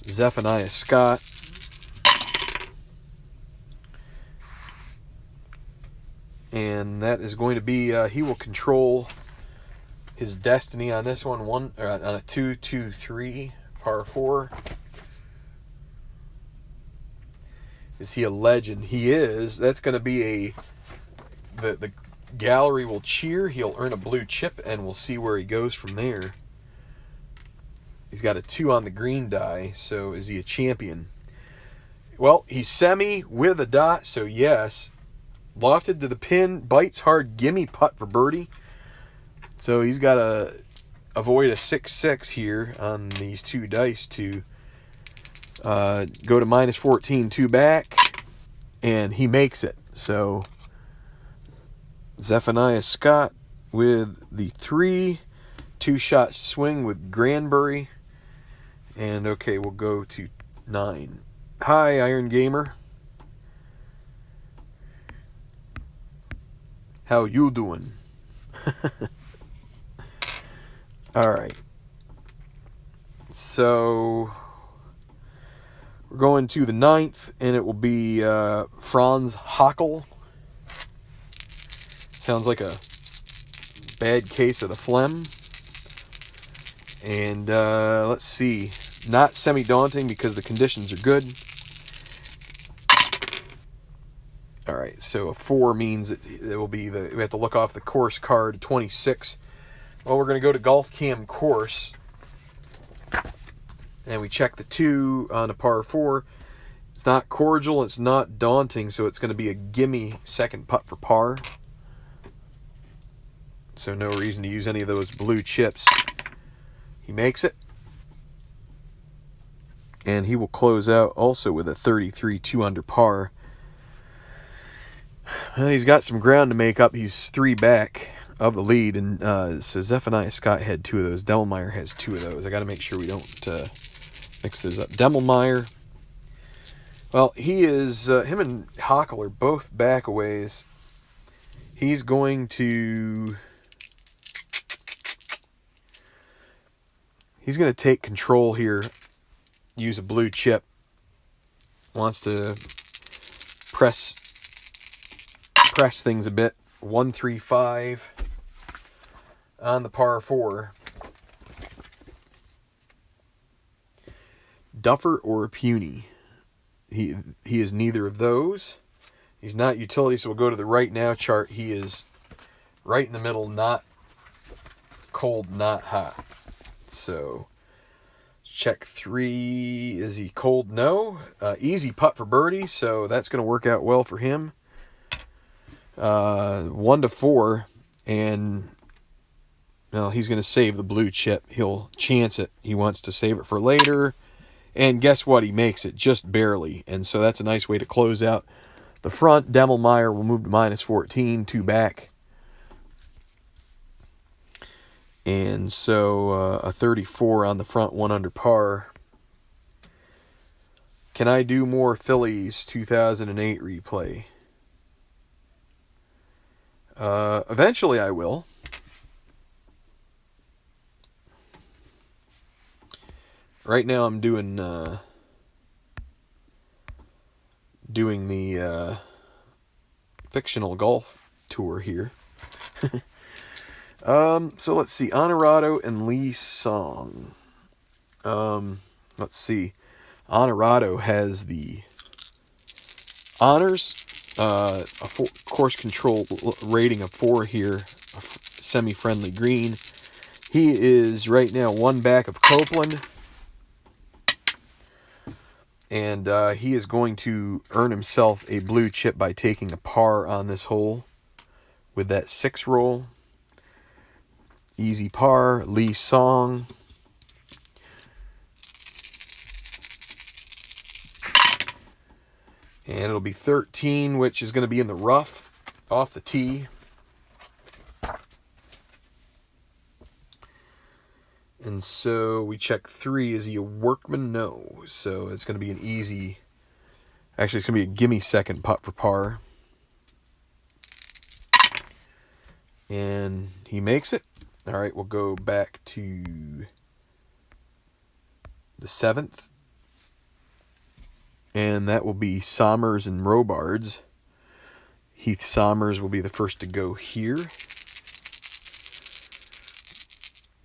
Speaker 1: Zephaniah Scott, and that is going to be, he will control his destiny on this one, on a 2-2-3 par 4. Is he a legend? He is. That's going to be the gallery will cheer. He'll earn a blue chip, and we'll see where he goes from there. He's got a 2 on the green die, so is he a champion? Well, he's semi with a dot, so yes. Lofted to the pin, bites hard, gimme putt for birdie. So he's got to avoid a 6-6 here on these 2 dice to go to minus 14, 2 back, and he makes it. So Zephaniah Scott with the 3, 2-shot swing with Granbury. And okay, we'll go to 9. Hi, Iron Gamer. How you doing? All right. So we're going to the 9th, and it will be Franz Hockel. Sounds like a bad case of the phlegm. And let's see. Not semi-daunting because the conditions are good. All right, so a 4 means it will be we have to look off the course card, 26. Well, we're going to go to Golf Cam course. And we check the 2 on a par 4. It's not cordial, it's not daunting, so it's going to be a gimme second putt for par. So no reason to use any of those blue chips. He makes it. And he will close out also with a 33, 2 under par. Well, he's got some ground to make up. He's 3 back of the lead. And so Zephaniah Scott had 2 of those. Demelmeyer has 2 of those. I got to make sure we don't mix those up. Demelmeyer, well, he is, him and Hockel are both back a ways. He's going to take control here. Use a blue chip. Wants to press things a bit. 1-3-5 on the par 4. Duffer or puny. He is neither of those. He's not utility, so we'll go to the right now chart. He is right in the middle, not cold, not hot. So check 3. Is he cold? No. Easy putt for birdie, so that's going to work out well for him. 1-4, and well, he's going to save the blue chip. He'll chance it. He wants to save it for later. And guess what? He makes it just barely. And so that's a nice way to close out the front. Demelmeyer will move to minus 14, 2 back. And so a 34 on the front, 1 under par. Can I do more Phillies 2008 replay? Eventually I will. Right now I'm doing the fictional golf tour here. So let's see. Honorado and Lee Song. Let's see. Honorado has the honors, course control rating of 4 here, a semi-friendly green. He is right now 1 back of Copeland. And he is going to earn himself a blue chip by taking a par on this hole with that 6 roll. Easy par, Lee Song. And it'll be 13, which is going to be in the rough, off the tee. And so we check 3. Is he a workman? No. So it's going to be an easy... Actually, it's going to be a gimme second putt for par. And he makes it. All right, we'll go back to the 7th. And that will be Sommers and Robards. Heath Sommers will be the first to go here.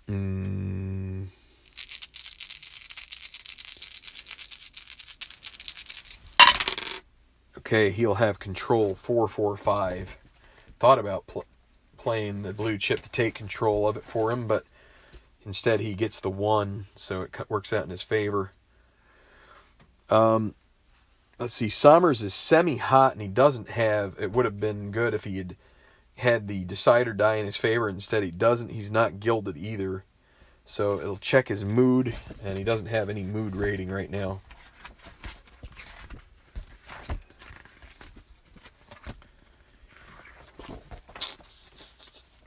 Speaker 1: Mm. Okay, he'll have control 4-4-5. Thought about playing the blue chip to take control of it for him, but instead he gets the 1, so it works out in his favor. Let's see, Sommers is semi-hot, and he doesn't have... It would have been good if he had the decider die in his favor. Instead, he doesn't. He's not gilded either. So it'll check his mood, and he doesn't have any mood rating right now.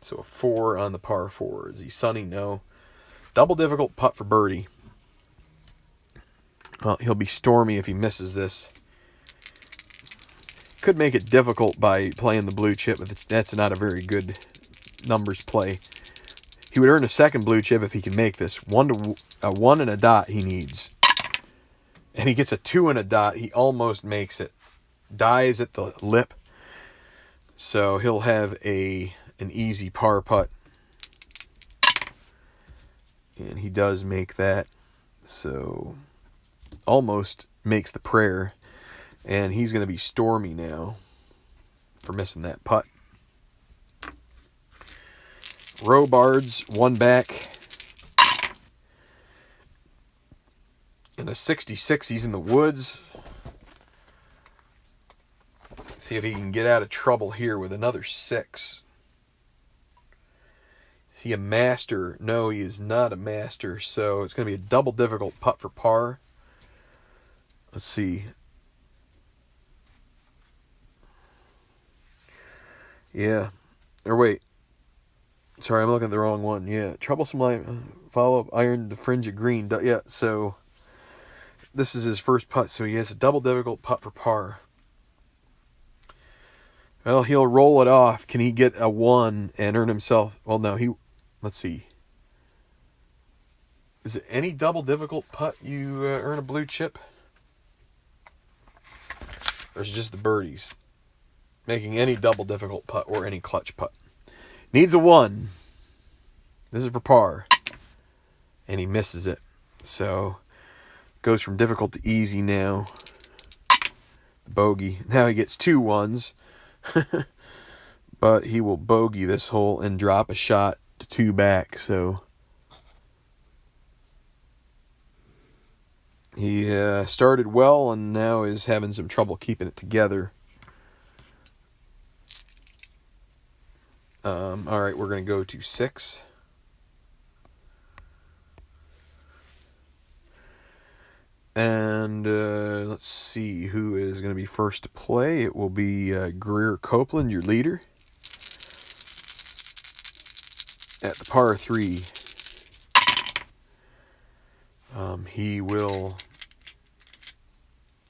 Speaker 1: So a 4 on the par 4. Is he sunny? No. Double difficult putt for birdie. Well, he'll be stormy if he misses this. Could make it difficult by playing the blue chip, but that's not a very good numbers play. He would earn a second blue chip if he can make this. 1 and a dot he needs. And he gets a 2 and a dot. He almost makes it. Dies at the lip. So he'll have an easy par putt. And he does make that. So almost makes the prayer. And he's going to be stormy now for missing that putt. Robards, 1 back. And a 66, he's in the woods. See if he can get out of trouble here with another 6. Is he a master? No, he is not a master. So it's going to be a double difficult putt for par. Let's see. Yeah. Or wait. Sorry, I'm looking at the wrong one. Yeah. Troublesome line. Follow-up iron to fringe of green. Yeah, so this is his first putt. So he has a double difficult putt for par. Well, he'll roll it off. Can he get a 1 and earn himself... Well, no, he... Let's see. Is it any double difficult putt you earn a blue chip? Or is it just the birdies? Making any double difficult putt or any clutch putt. Needs a 1. This is for par. And he misses it. So, goes from difficult to easy now. Bogey. Now he gets 2 1s. But he will bogey this hole and drop a shot to 2 back. So, he started well and now is having some trouble keeping it together. All right, we're going to go to 6. And let's see who is going to be first to play. It will be Greer Copeland, your leader, at the par 3. He will...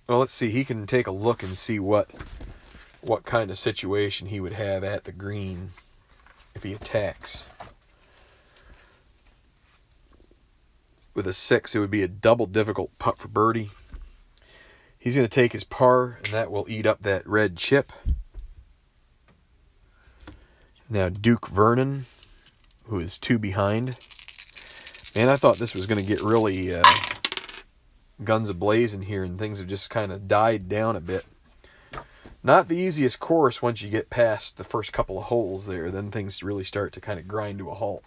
Speaker 1: Well, let's see. He can take a look and see what kind of situation he would have at the green if he attacks. With a 6, it would be a double difficult putt for birdie. He's going to take his par, and that will eat up that red chip. Now Duke Vernon, who is 2 behind. Man, I thought this was going to get really guns a-blazing here, and things have just kind of died down a bit. Not the easiest course once you get past the first couple of holes there. Then things really start to kind of grind to a halt.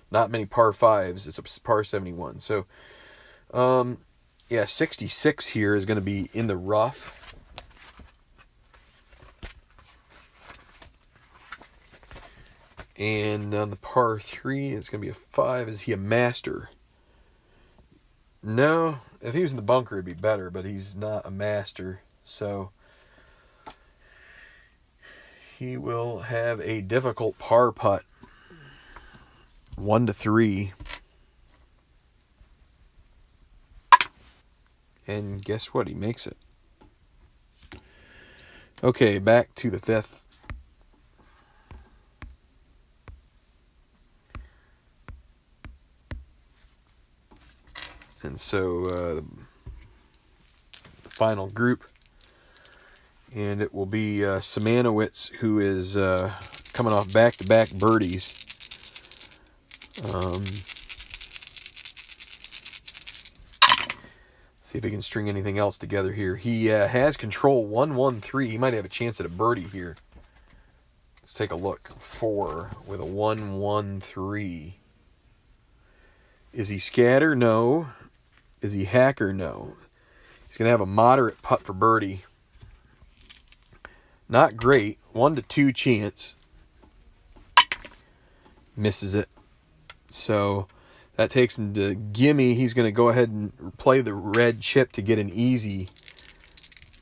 Speaker 1: Not many par 5s. It's a par 71. So, yeah, 66 here is going to be in the rough. And on the par 3, it's going to be a 5. Is he a master? No. If he was in the bunker, it'd be better, but he's not a master. So, he will have a difficult par putt. 1 to 3. And guess what? He makes it. Okay, back to the 5th. And so the final group. And it will be Simanowicz, who is coming off back-to-back birdies. See if he can string anything else together here. He has control 1-1-3. He might have a chance at a birdie here. Let's take a look. 4 with a 1-1-3. Is he scatter? No. Is he hacker? No. He's going to have a moderate putt for birdie. Not great. 1-2 chance. Misses it. So that takes him to gimme. He's going to go ahead and play the red chip to get an easy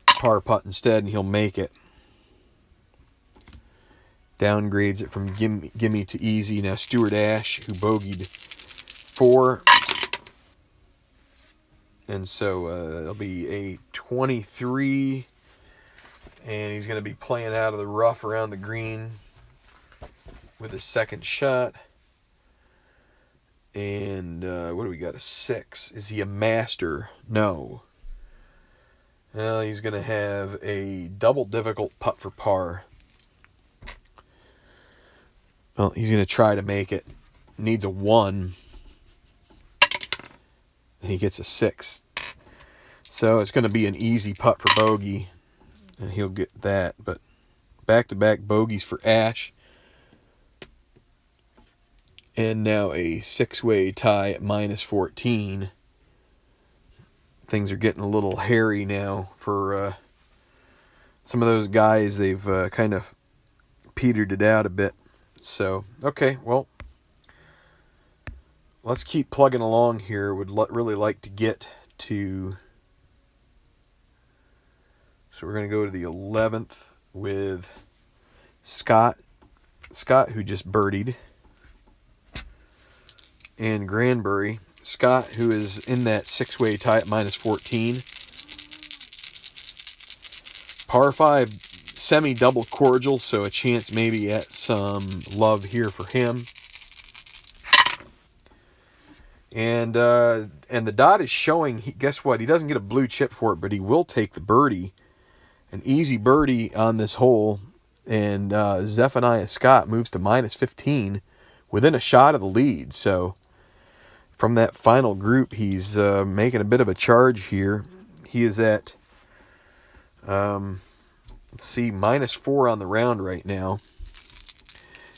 Speaker 1: par putt instead, and he'll make it. Downgrades it from gimme to easy. Now Stuart Ash, who bogeyed 4. And so it'll be a 23. And he's going to be playing out of the rough around the green with his second shot. And what do we got? A 6. Is he a master? No. Well, he's going to have a double difficult putt for par. Well, he's going to try to make it. Needs a 1. And he gets a 6. So it's going to be an easy putt for bogey. And he'll get that. But back-to-back bogeys for Ash. And now a 6-way tie at -14. Things are getting a little hairy now for some of those guys. They've kind of petered it out a bit. So, okay, well, let's keep plugging along here. Would really like to get to... So we're going to go to the 11th with Scott. Scott, who just birdied. And Granbury. Scott, who is in that 6-way tie at -14. Par 5 semi-double cordial, so a chance maybe at some love here for him. And the dot is showing, guess what? He doesn't get a blue chip for it, but he will take the birdie. An easy birdie on this hole. And Zephaniah Scott moves to -15 within a shot of the lead. So from that final group, he's making a bit of a charge here. He is at, let's see, -4 on the round right now.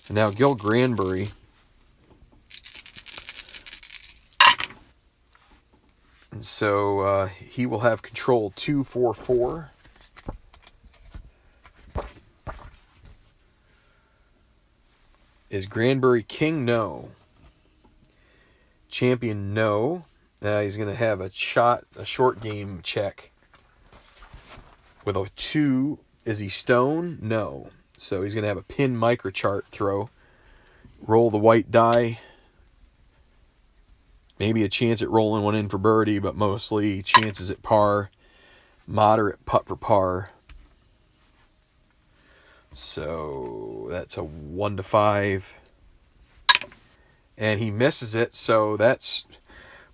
Speaker 1: And now Gil Granbury. And so he will have control 2-4-4. Is Granbury king? No. Champion? No. He's going to have a short game check with a 2. Is he stone? No. So he's going to have a pin microchart throw. Roll the white die. Maybe a chance at rolling one in for birdie, but mostly chances at par. Moderate putt for par. So that's a 1-5. And he misses it, so that's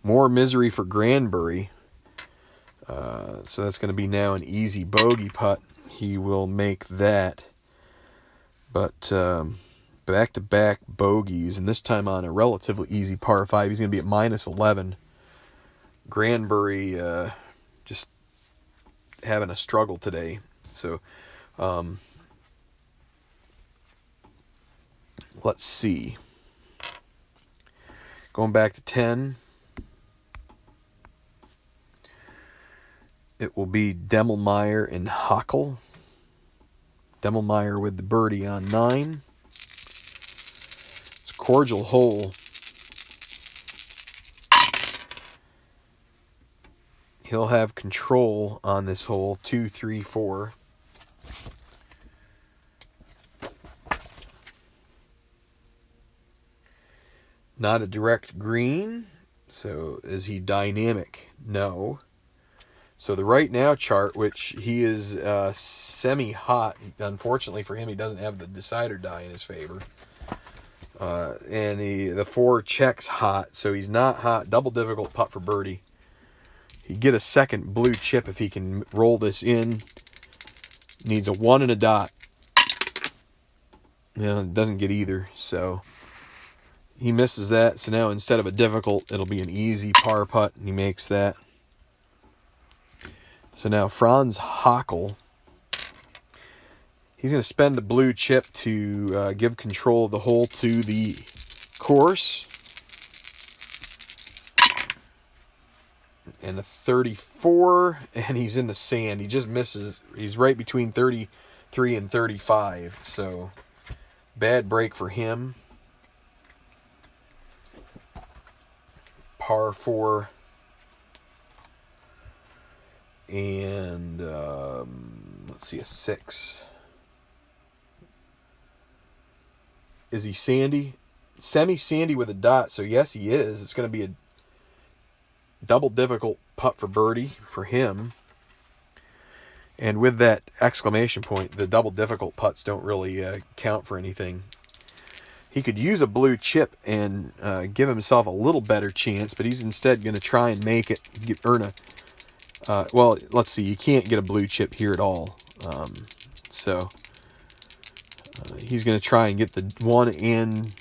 Speaker 1: more misery for Granbury. So that's going to be now an easy bogey putt. He will make that. But back-to-back bogeys, and this time on a relatively easy par 5. He's going to be at -11. Granbury just having a struggle today. So let's see. Going back to 10. It will be Demmelmeyer and Hockel. Demmelmeyer with the birdie on 9. It's a cordial hole. He'll have control on this hole, 2, 3, 4. Not a direct green. So is he dynamic? No. So the right now chart, which he is semi-hot. Unfortunately for him, he doesn't have the decider die in his favor. And the 4 checks hot, so he's not hot. Double difficult putt for birdie. He'd get a second blue chip if he can roll this in. Needs a 1 and a dot. Doesn't get either, so he misses that. So now instead of a difficult, it'll be an easy par putt, and he makes that. So now Franz Hockel, he's going to spend a blue chip to give control of the hole to the course. And a 34, and he's in the sand. He just misses. He's right between 33 and 35. So bad break for him. Par 4. And let's see, a 6. Is he sandy? Semi-sandy with a dot, so yes, he is. It's going to be a double difficult putt for birdie for him. And with that exclamation point, the double difficult putts don't really count for anything. He could use a blue chip and give himself a little better chance, but he's instead going to try and make it, earn a... well, let's see, you can't get a blue chip here at all. So he's going to try and get the 1 and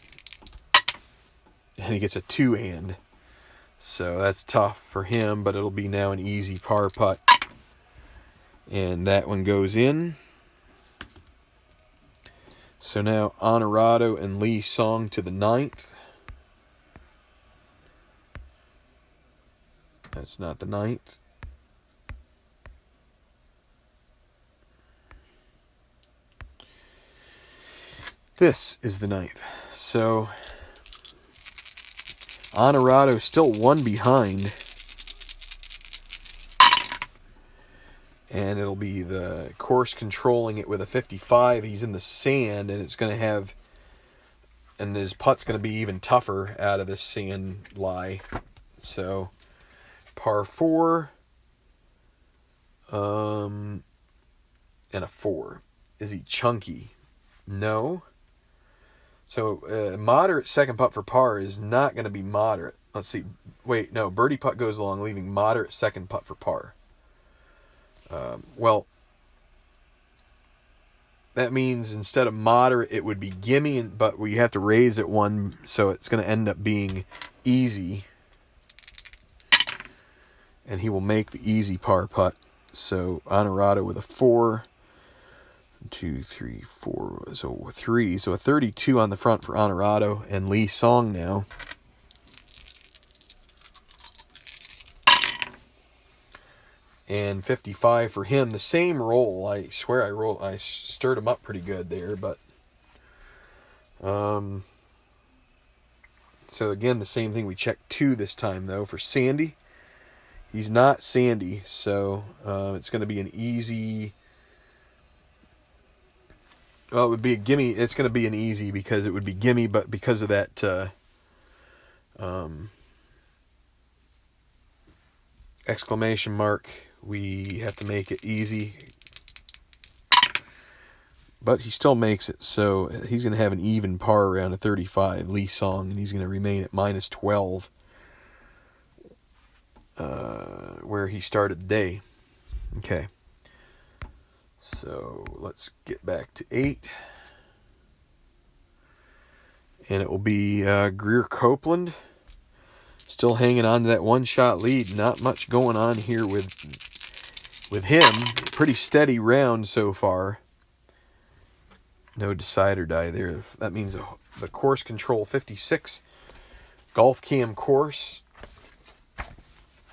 Speaker 1: he gets a 2 and. So that's tough for him, but it'll be now an easy par putt. And that one goes in. So now Honorado and Lee Song to the 9th. That's not the 9th. This is the 9th. So Honorado still 1 behind. And it'll be the course controlling it with a 55. He's in the sand, and it's going to have... And his putt's going to be even tougher out of this sand lie. So, par 4. And a 4. Is he chunky? No. So, moderate second putt for par is not going to be moderate. Let's see. Wait, no. Birdie putt goes along, leaving moderate second putt for par. Well, that means instead of moderate, it would be gimme, but we have to raise it 1, so it's going to end up being easy. And he will make the easy par putt. So, Honorado with a 4. 2, 3, 4, so 3. So a 32 on the front for Honorado, and Lee Song now. And 55 for him. The same roll. I swear I stirred him up pretty good there, but so again, the same thing. We checked 2 this time though for Sandy. He's not sandy, so it's going to be an easy. Well, it would be a gimme. It's going to be an easy because it would be gimme, but because of that exclamation mark, we have to make it easy. But he still makes it, so he's going to have an even par around a 35, Lee Song, and he's going to remain at minus 12 where he started the day. Okay. So let's get back to 8. And it will be Greer Copeland. Still hanging on to that 1-shot lead. Not much going on here with him. Pretty steady round so far. No decide or die there. That means the course control 56. Golf cam course.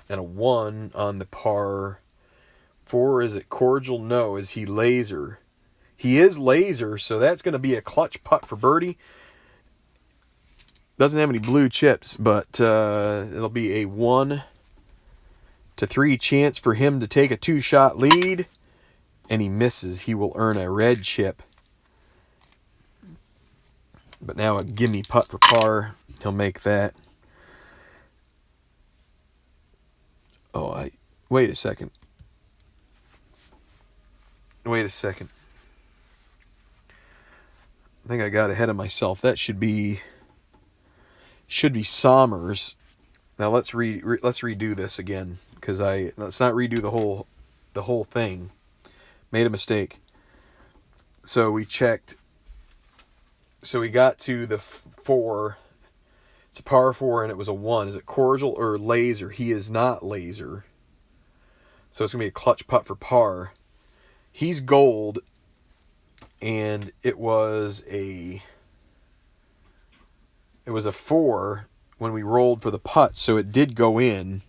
Speaker 1: And a 1 on the par 4. Is it cordial? No. Is he laser? He is laser, so that's going to be a clutch putt for birdie. Doesn't have any blue chips, but it'll be a 1 to 3 chance for him to take a 2-shot lead. And he misses. He will earn a red chip. But now a gimme putt for par. He'll make that. Oh, wait a second. Wait a second. I think I got ahead of myself. That should be Sommers. Now let's redo this again, because let's not redo the whole thing. Made a mistake. So we checked. So we got to the 4. It's a par 4 and it was a 1. Is it cordial or laser? He is not laser. So it's going to be a clutch putt for par. He's gold, and it was a 4 when we rolled for the putt, so it did go in.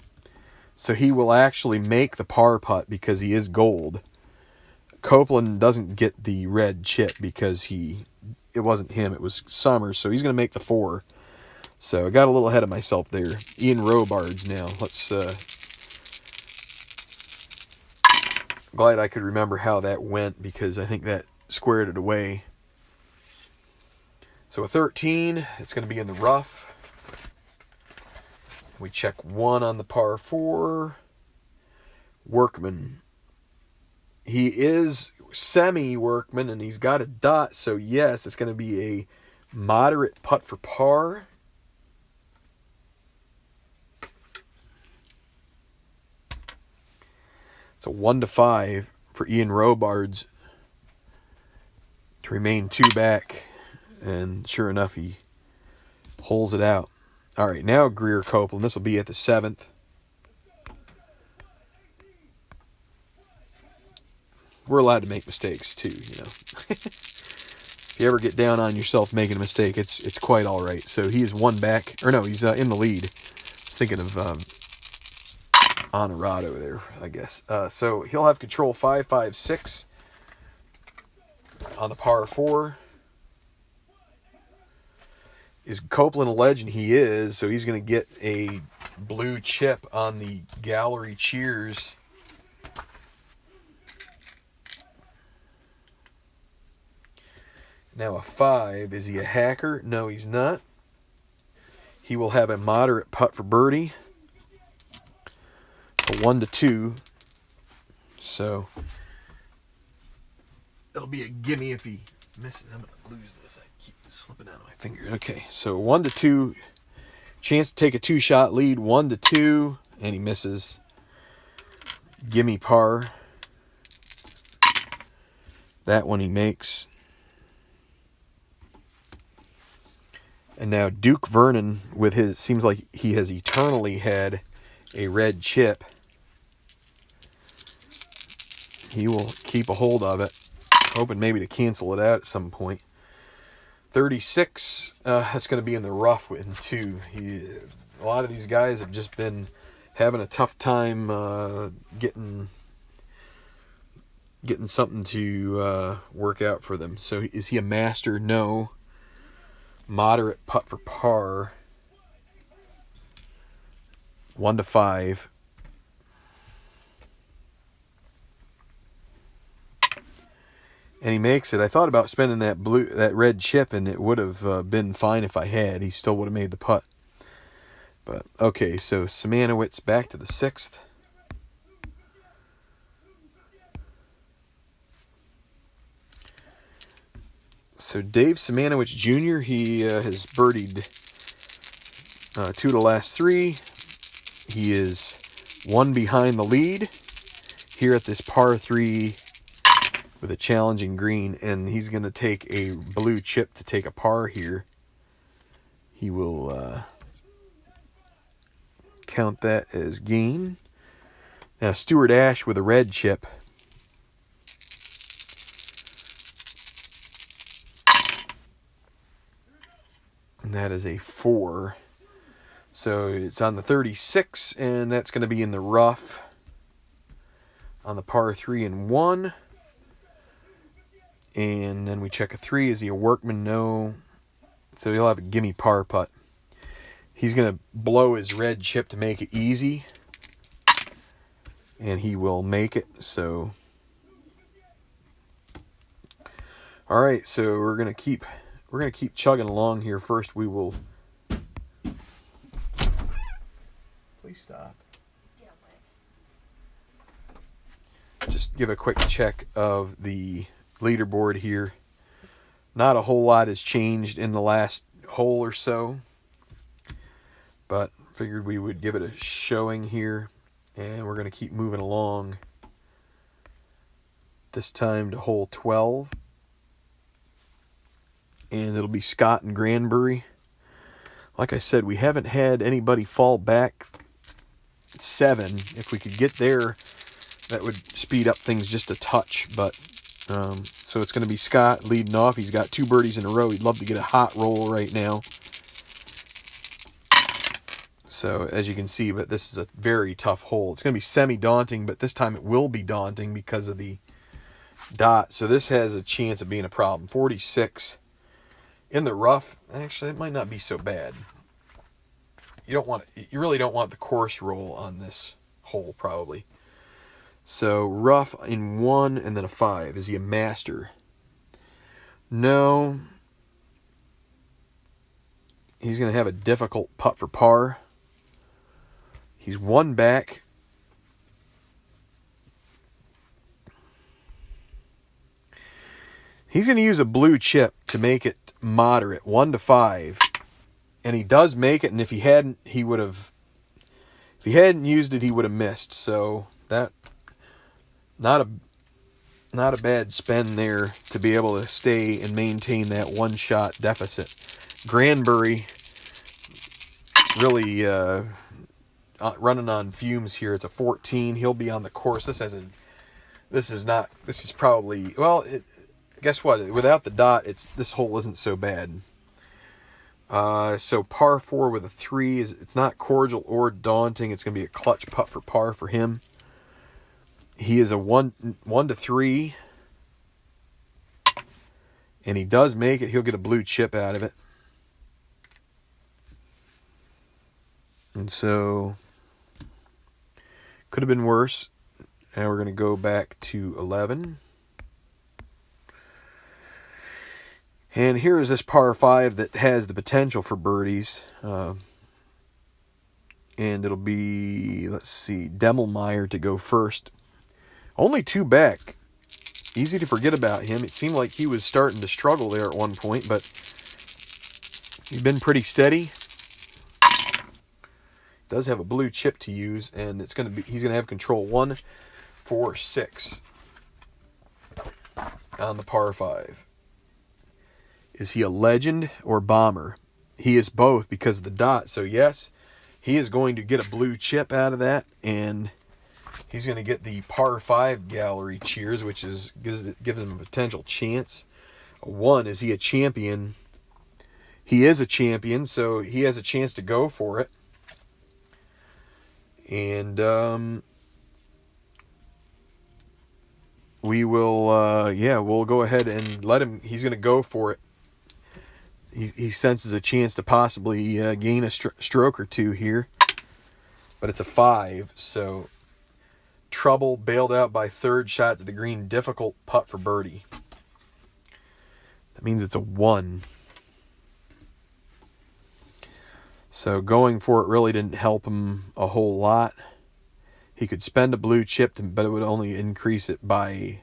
Speaker 1: So he will actually make the par putt because he is gold. Copeland doesn't get the red chip because it wasn't him, it was Summers, so he's going to make the 4. So I got a little ahead of myself there. Ian Robards now. Glad I could remember how that went because I think that squared it away. So a 13, it's going to be in the rough. We check 1 on the par 4. Workman. He is semi-workman, and he's got a dot, so yes, it's going to be a moderate putt for par. It's a 1-5 for Ian Robards to remain 2 back, and sure enough, he holes it out. All right, now Greer Copeland. This will be at the 7th. We're allowed to make mistakes too, you know. If you ever get down on yourself making a mistake, it's quite all right. So he is 1 back, or no, he's in the lead. I was thinking of Honorado there, I guess. So he'll have control 5, 5, 6 on the par 4. Is Copeland a legend? He is. So he's going to get a blue chip on the gallery cheers. Now a 5. Is he a hacker? No, he's not. He will have a moderate putt for birdie. A 1-2. So it'll be a gimme if he misses. I'm going to lose this. I keep this slipping out of my finger. Okay, so 1-2. Chance to take a 2-shot lead. 1-2. And he misses. Gimme par. That one he makes. And now Duke Vernon with his, seems like he has eternally had a red chip. He will keep a hold of it, hoping maybe to cancel it out at some point. 36, that's going to be in the rough with 2. A lot of these guys have just been having a tough time getting something to work out for them. So is he a master? No. Moderate putt for par. 1-5. And he makes it. I thought about spending that red chip, and it would have been fine if I had. He still would have made the putt. But okay, so Simanowicz back to the 6th. So Dave Simanowicz Jr., he has birdied 2 of the last 3. He is 1 behind the lead here at this par 3 with a challenging green, and he's going to take a blue chip to take a par here. He will count that as gain. Now Stuart Ash with a red chip. And that is a 4. So it's on the 36, and that's going to be in the rough on the par 3 and 1. And then we check a 3. Is he a workman? No. So he'll have a gimme par putt. He's going to blow his red chip to make it easy. And he will make it. So, all right, so we're going to keep chugging along here. First, we will. Please stop. Just give a quick check of the leaderboard here. Not a whole lot has changed in the last hole or so, but figured we would give it a showing here, and we're going to keep moving along. This time to hole 12. And it'll be Scott and Granbury. Like I said, we haven't had anybody fall back 7. If we could get there That would speed up things just a touch, but so it's going to be Scott leading off. He's got 2 birdies in a row. He'd love to get a hot roll right now. So as you can see, but this is a very tough hole. It's going to be semi-daunting, but this time it will be daunting because of the dot. So this has a chance of being a problem. 46 in the rough. Actually, it might not be so bad. You really don't want the course roll on this hole, probably. So rough in 1 and then a 5. Is he a master? No. He's going to have a difficult putt for par. He's 1 back. He's going to use a blue chip to make it moderate, 1 to 5. And he does make it, and if he hadn't, he would have... If he hadn't used it, he would have missed. So that... Not a bad spend there to be able to stay and maintain that 1-shot deficit. Granbury really running on fumes here. It's a 14. He'll be on the course. This is probably, well, guess what? Without the dot, this hole isn't so bad. So par 4 with a 3 it's not cordial or daunting. It's going to be a clutch putt for par for him. He is a 1 to 3. And he does make it. He'll get a blue chip out of it. And so, could have been worse. Now we're going to go back to 11. And here is this par 5 that has the potential for birdies. And it'll be, let's see, Demelmeyer to go first. Only 2 back. Easy to forget about him. It seemed like he was starting to struggle there at one point, but he's been pretty steady. Does have a blue chip to use, and he's going to have control 1, 4, 6 on the par 5. Is he a legend or bomber? He is both because of the dot. So yes, he is going to get a blue chip out of that, and he's going to get the par 5 gallery cheers, which gives him a potential chance. 1, is he a champion? He is a champion, so he has a chance to go for it. And we'll go ahead and let him. He's going to go for it. He senses a chance to possibly gain a stroke or 2 here. But it's a 5, so trouble, bailed out by 3rd shot to the green, difficult putt for birdie. That means it's a 1. So going for it really didn't help him a whole lot. He could spend a blue chip, but it would only increase it by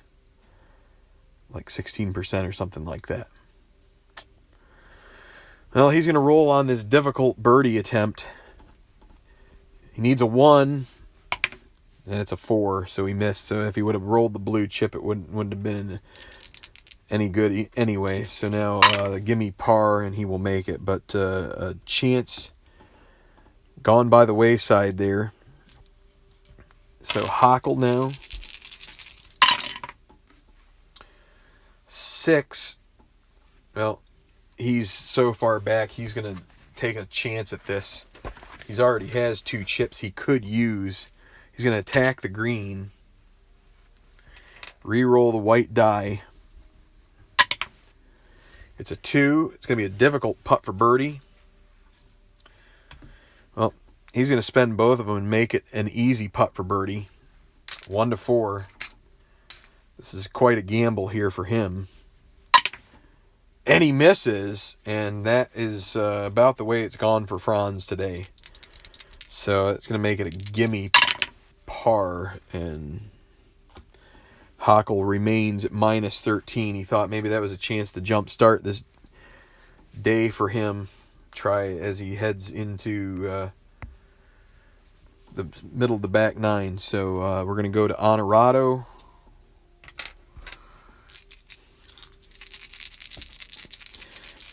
Speaker 1: like 16% or something like that. Well, he's going to roll on this difficult birdie attempt. He needs a 1, and it's a 4, so he missed. So if he would have rolled the blue chip, it wouldn't have been any good anyway. So now the gimme par, and he will make it. But a chance gone by the wayside there. So Hockle now. 6. Well, he's so far back, he's going to take a chance at this. He already has 2 chips he could use. He's going to attack the green. Re-roll the white die. It's a 2. It's going to be a difficult putt for birdie. Well, he's going to spend both of them and make it an easy putt for birdie. 1 to 4. This is quite a gamble here for him. And he misses, and that is about the way it's gone for Franz today. So it's going to make it a gimme par, and Hockle remains at minus 13. He thought maybe that was a chance to jumpstart this day for him. Try as he heads into the middle of the back 9. So we're going to go to Honorado.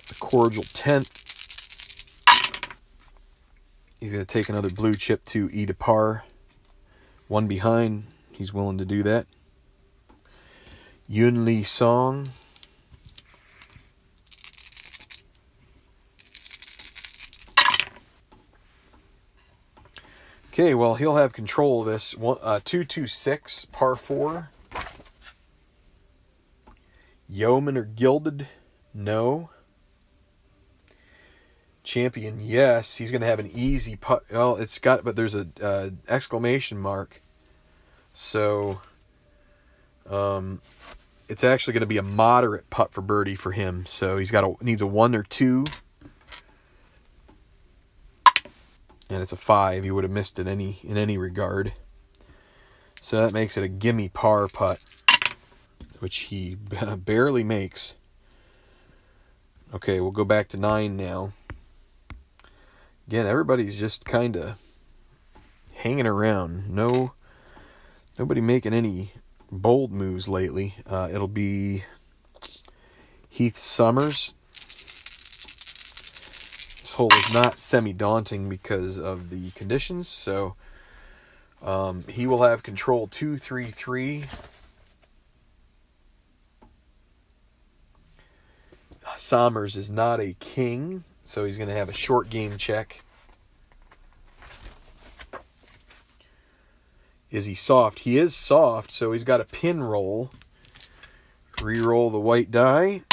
Speaker 1: The cordial 10th. He's going to take another blue chip to E to par. 1 behind. he's willing to do that. Yun Lee Song. Okay, well, he'll have control of this. 226, par 4. Yeoman or Gilded? No. Champion? Yes. He's going to have an easy putt. Well, it's got, but there's a exclamation mark. So, it's actually going to be a moderate putt for birdie for him. So needs a 1 or 2. And it's a 5. He would have missed it in any regard. So that makes it a gimme par putt, which he barely makes. Okay, we'll go back to 9 now. Again, everybody's just kind of hanging around. Nobody making any bold moves lately. It'll be Heath Summers. This hole is not semi-daunting because of the conditions, so he will have control 2-3-3. Sommers is not a king, so he's going to have a short game check. Is he soft? He is soft, so he's got a pin roll. Re-roll the white die.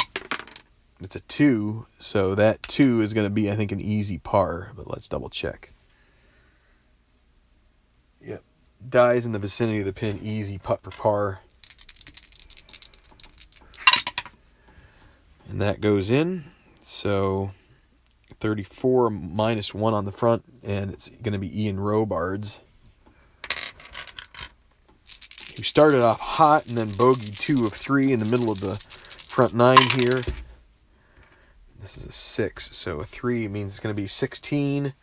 Speaker 1: It's a 2, so that 2 is going to be, I think, an easy par, but let's double check. Yep. Dies in the vicinity of the pin, easy putt for par. And that goes in. So 34 minus 1 on the front, and it's going to be Ian Robards, who started off hot and then bogeyed 2 of 3 in the middle of the front 9 here. This is a 6, so a 3 means it's going to be 16.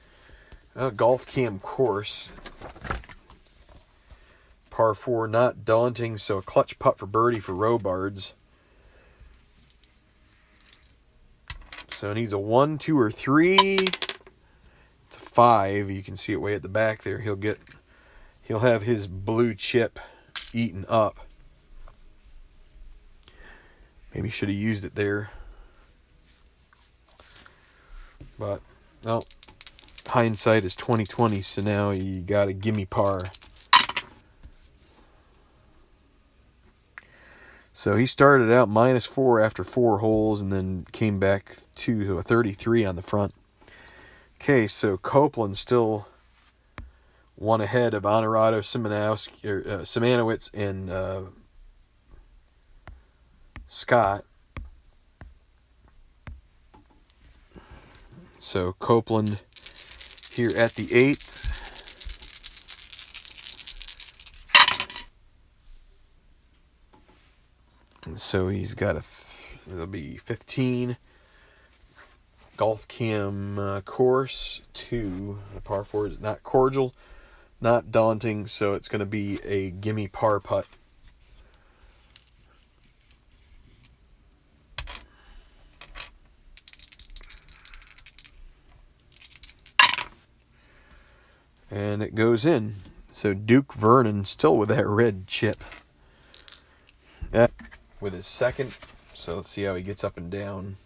Speaker 1: Golf cam course. Par 4, not daunting, so a clutch putt for birdie for Robards. So it needs a 1, 2, or 3. It's a 5. You can see it way at the back there. He'll have his blue chip eaten up. Maybe should have used it there. But, well, hindsight is 20/20, so now you got a gimme par. So he started out -4 after 4 holes and then came back to a 33 on the front. Okay, so Copeland still one ahead of Honorado, Simanowicz, and Scott. So Copeland here at the 8th. And so he's got it'll be 15. Golf cam course 2. The par 4 is not cordial, not daunting, so it's going to be a gimme par putt. And it goes in. So Duke Vernon still with that red chip. With his second. So let's see how he gets up and down.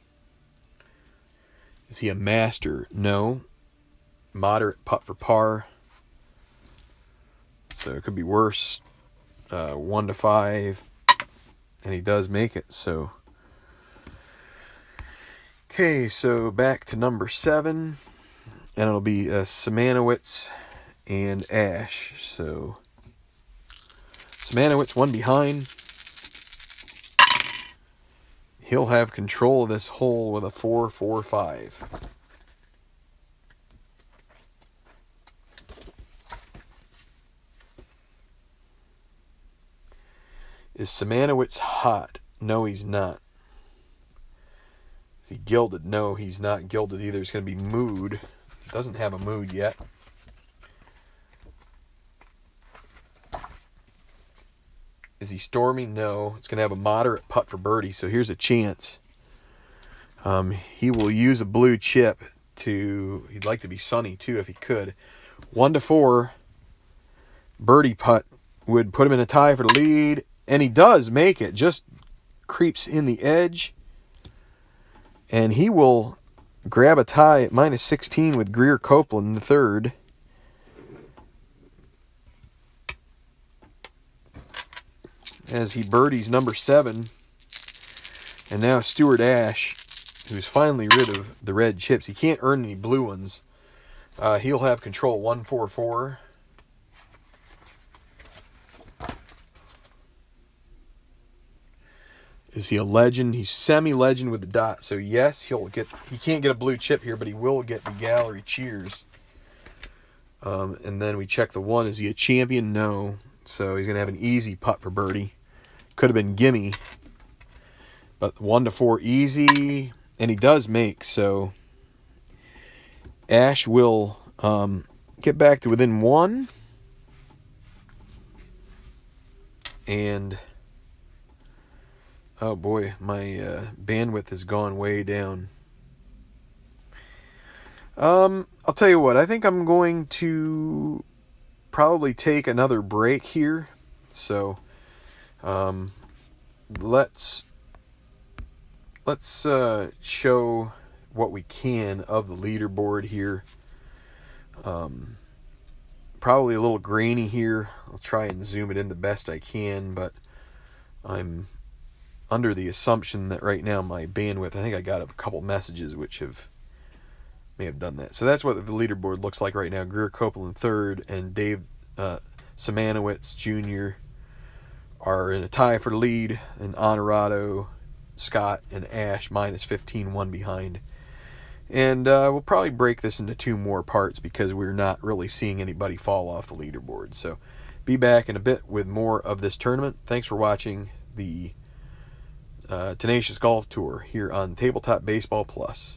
Speaker 1: Is he a master? No. Moderate putt for par. So it could be worse. 1 to 5. And he does make it. So. Okay, so back to number 7. And it'll be Simanowicz and Ash. So Simanowicz 1 behind. He'll have control of this hole with a 4-4-5. Is Simanowicz hot? No, he's not. Is he gilded? No, he's not gilded either. It's going to be mood. Doesn't have a mood yet. Is he stormy? No. It's going to have a moderate putt for birdie, so here's a chance. He will use a blue chip he'd like to be sunny too if he could. 1 to 4, birdie putt would put him in a tie for the lead, and he does make it. Just creeps in the edge, and he will grab a tie at -16 with Greer Copeland in the third. As he birdies number 7. And now Stuart Ash, who's finally rid of the red chips. He can't earn any blue ones. He'll have control 144. Is he a legend? He's semi-legend with the dot. So yes, he can't get a blue chip here, but he will get the gallery cheers. And then we check the 1. Is he a champion? No. So he's going to have an easy putt for birdie. Could have been gimme. But 1 to 4 easy. And he does make. So Ash will get back to within 1. And oh boy, my bandwidth has gone way down. I'll tell you what, I think I'm going to probably take another break here. So let's show what we can of the leaderboard here. Probably a little grainy here. I'll try and zoom it in the best I can, but I'm under the assumption that right now my bandwidth, I think I got a couple messages which may have done that. So that's what the leaderboard looks like right now. Greer Copeland third and Dave Simanowitz Jr. are in a tie for the lead, and Honorado, Scott, and Ash -15, 1 behind. And we'll probably break this into 2 more parts because we're not really seeing anybody fall off the leaderboard. So be back in a bit with more of this tournament. Thanks for watching the Tenacious Golf Tour here on Tabletop Baseball Plus.